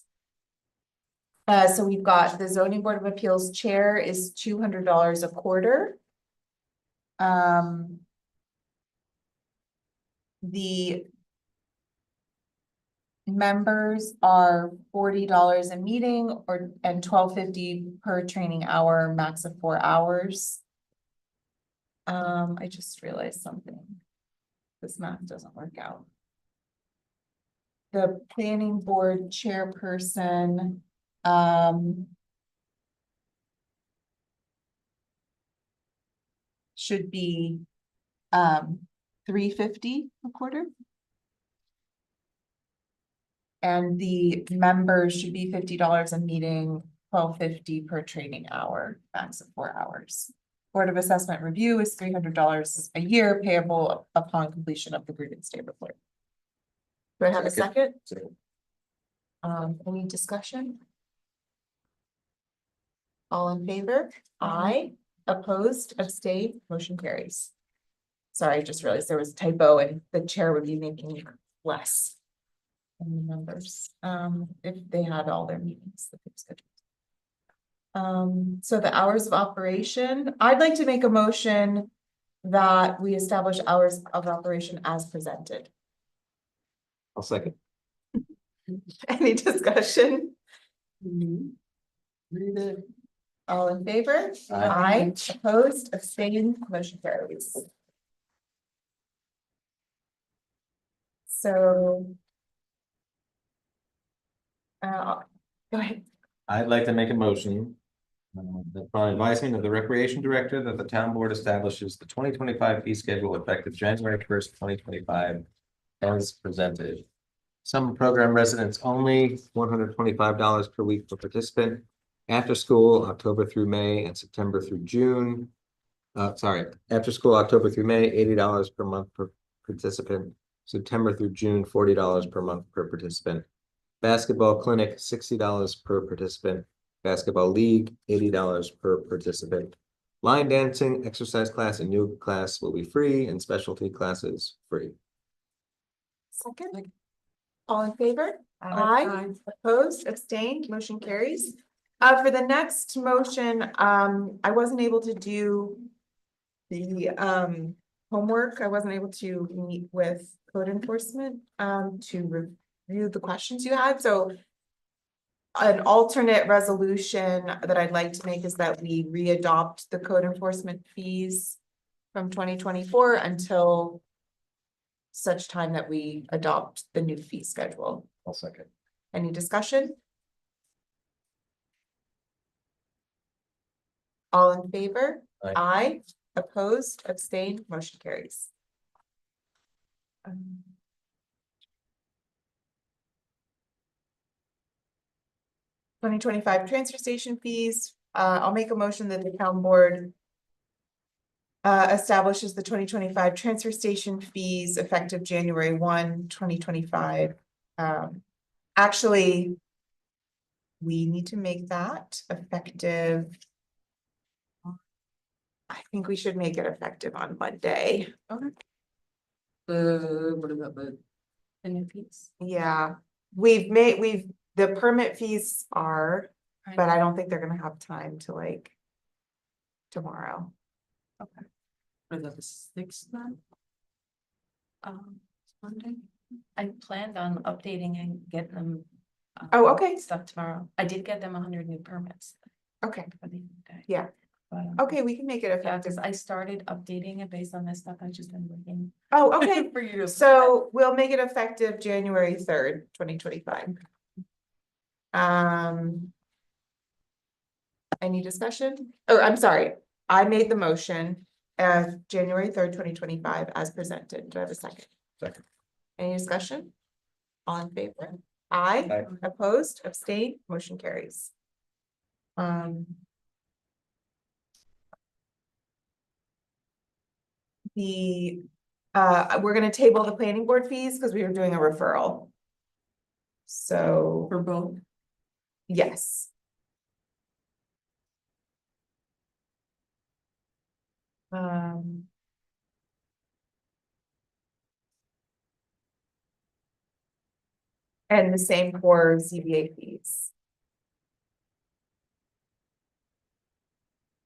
So we've got the zoning board of appeals chair is $200 a quarter. The members are $40 a meeting and $12.50 per training hour, max of 4 hours. I just realized something. This math doesn't work out. The planning board chairperson, should be, $3.50 a quarter. And the members should be $50 a meeting, $12.50 per training hour, max of 4 hours. Board of Assessment review is $300 a year payable upon completion of the grievance day report. Do I have a second? Any discussion? All in favor? Aye. Opposed, abstained, motion carries. Sorry, I just realized there was a typo and the chair would be making less. Than the members, if they had all their meetings that they've scheduled. So the hours of operation, I'd like to make a motion that we establish hours of operation as presented. I'll second. Any discussion? All in favor? Aye. Opposed, abstained, motion carries. So. Go ahead. I'd like to make a motion. That upon advisement of the recreation director that the town board establishes the 2025 fee schedule effective January 1st, 2025. As presented. Summer program residents only, $125 per week per participant. After school, October through May and September through June. After school, October through May, $80 per month per participant. September through June, $40 per month per participant. Basketball clinic, $60 per participant. Basketball league, $80 per participant. Line dancing, exercise class, and yoga class will be free, and specialty classes free. Second. All in favor? Aye. Opposed, abstained, motion carries. For the next motion, I wasn't able to do the homework. I wasn't able to meet with code enforcement to review the questions you had. So an alternate resolution that I'd like to make is that we re-adopt the code enforcement fees from 2024 until such time that we adopt the new fee schedule. I'll second. Any discussion? All in favor? Aye. Aye. Opposed, abstained, motion carries. 2025 transfer station fees, I'll make a motion that the town board establishes the 2025 transfer station fees effective January 1, 2025. Actually, we need to make that effective. I think we should make it effective on Monday. What is that, the Yeah, the permit fees are, but I don't think they're gonna have time to like. Tomorrow. For the sixth then? Monday? I planned on updating and getting them. Oh, okay. Stuff tomorrow. I did get them 100 new permits. Okay, For the day. yeah, But, okay, we can make it yeah, effective. because I started updating it based on this stuff. I've just been looking. Oh, okay, For you. so we'll make it effective January 3rd, 2025. Any discussion? Oh, I'm sorry, I made the motion of January 3rd, 2025 as presented. Do I have a second? Second. Any discussion? All in favor? Aye. Aye. Opposed, abstained, motion carries. We're gonna table the planning board fees because we were doing a referral. So, For both? yes. And the same for ZBA fees.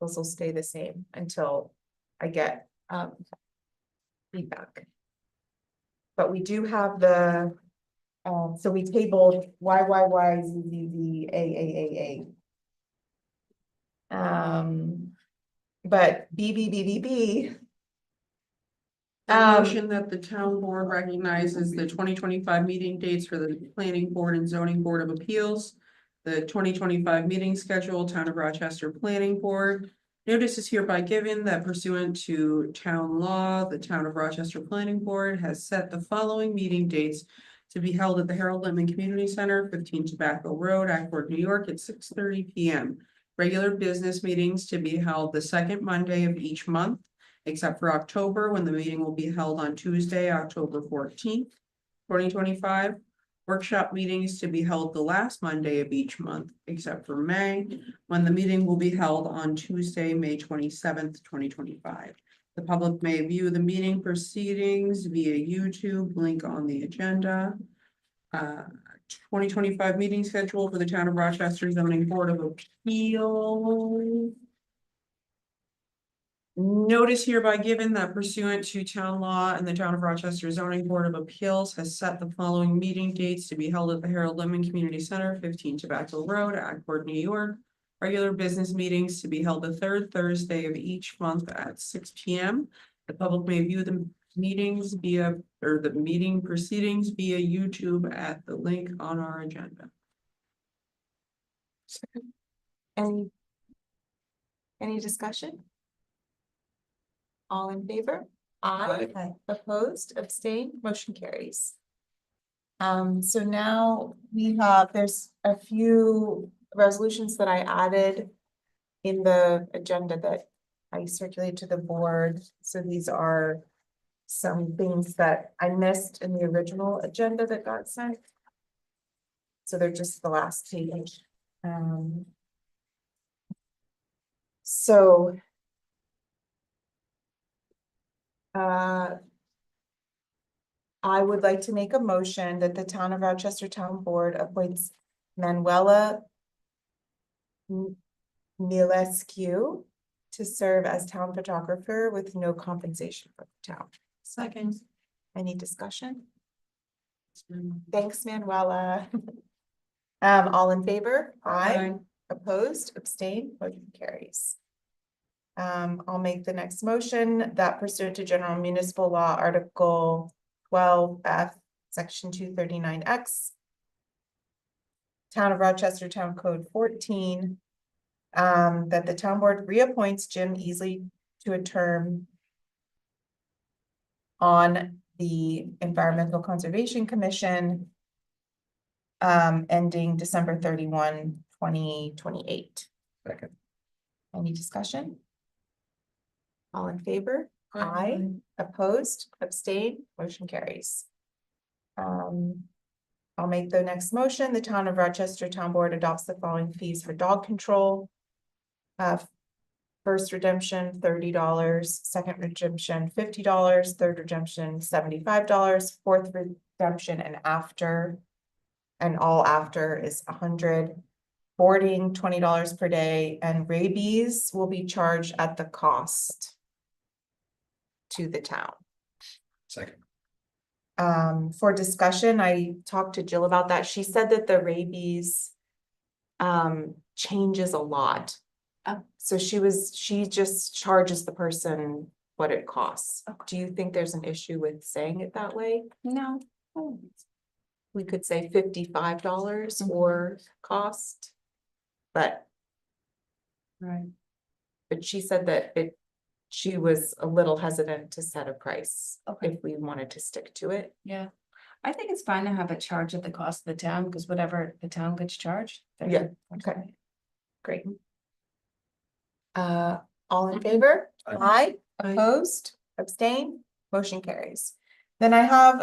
Those will stay the same until I get feedback. But we do have the, so we tabled YYYZZZAAAA. But BBBBB. I motion that the town board recognizes the 2025 meeting dates for the planning board and zoning board of appeals. The 2025 meeting schedule, Town of Rochester Planning Board. Notice is hereby given that pursuant to town law, the Town of Rochester Planning Board has set the following meeting dates to be held at the Harold Littman Community Center, 15 Tobacco Road, Accord, New York at 6:30 p.m. Regular business meetings to be held the second Monday of each month, except for October, when the meeting will be held on Tuesday, October 14th, 2025. Workshop meetings to be held the last Monday of each month, except for May, when the meeting will be held on Tuesday, May 27th, 2025. The public may view the meeting proceedings via YouTube, link on the agenda. 2025 meeting schedule for the Town of Rochester Zoning Board of Appeals. Notice hereby given that pursuant to town law and the Town of Rochester Zoning Board of Appeals has set the following meeting dates to be held at the Harold Littman Community Center, 15 Tobacco Road, Accord, New York. Regular business meetings to be held the third Thursday of each month at 6 p.m. The public may view the meetings via, or the meeting proceedings via YouTube at the link on our agenda. Any discussion? All in favor? Aye. Aye. Opposed, abstained, motion carries. So now there's a few resolutions that I added in the agenda that I circulated to the board. So these are some things that I missed in the original agenda that got sent. So they're just the last page. So I would like to make a motion that the Town of Rochester Town Board appoints Manuela Milescu to serve as town photographer with no compensation for the town. Second. Any discussion? Thanks, Manuela. All in favor? Aye. Opposed, abstained, motion carries. I'll make the next motion that pursuant to General Municipal Law, Article 12F, Section 239X. Town of Rochester Town Code 14. That the town board reappoints Jim Easley to a term on the Environmental Conservation Commission. Ending December 31, 2028. Second. Any discussion? All in favor? Aye. Opposed, abstained, motion carries. I'll make the next motion. The Town of Rochester Town Board adopts the following fees for dog control. First redemption, $30, second redemption, $50, third redemption, $75, fourth redemption and after and all after is 100. Boarding, $20 per day, and rabies will be charged at the cost to the town. Second. For discussion, I talked to Jill about that. She said that the rabies changes a lot. Oh. So she just charges the person what it costs. Okay. Do you think there's an issue with saying it that way? No. We could say $55 Mhm. or cost. But Right. she said that she was a little hesitant to set a price Okay. if we wanted to stick to it. Yeah, I think it's fine to have it charged at the cost of the town, because whatever the town gets charged. they're- Yeah, okay. Great. All in favor? Aye. Opposed, abstain, motion carries. Then I have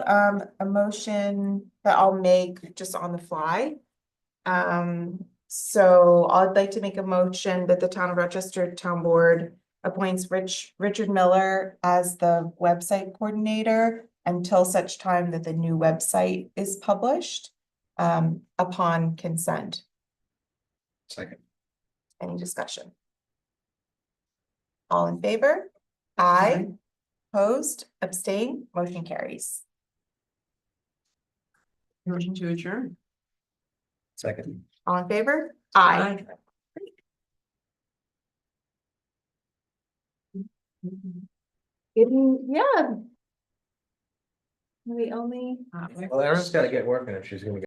a motion that I'll make just on the fly. So I'd like to make a motion that the Town of Rochester Town Board appoints Richard Miller as the website coordinator until such time that the new website is published upon consent. Second. Any discussion? All in favor? Aye. Opposed, abstain, motion carries. Motion to adjourn. Second. All in favor? Aye. Yeah. We only. Well, Erin's gotta get working if she's gonna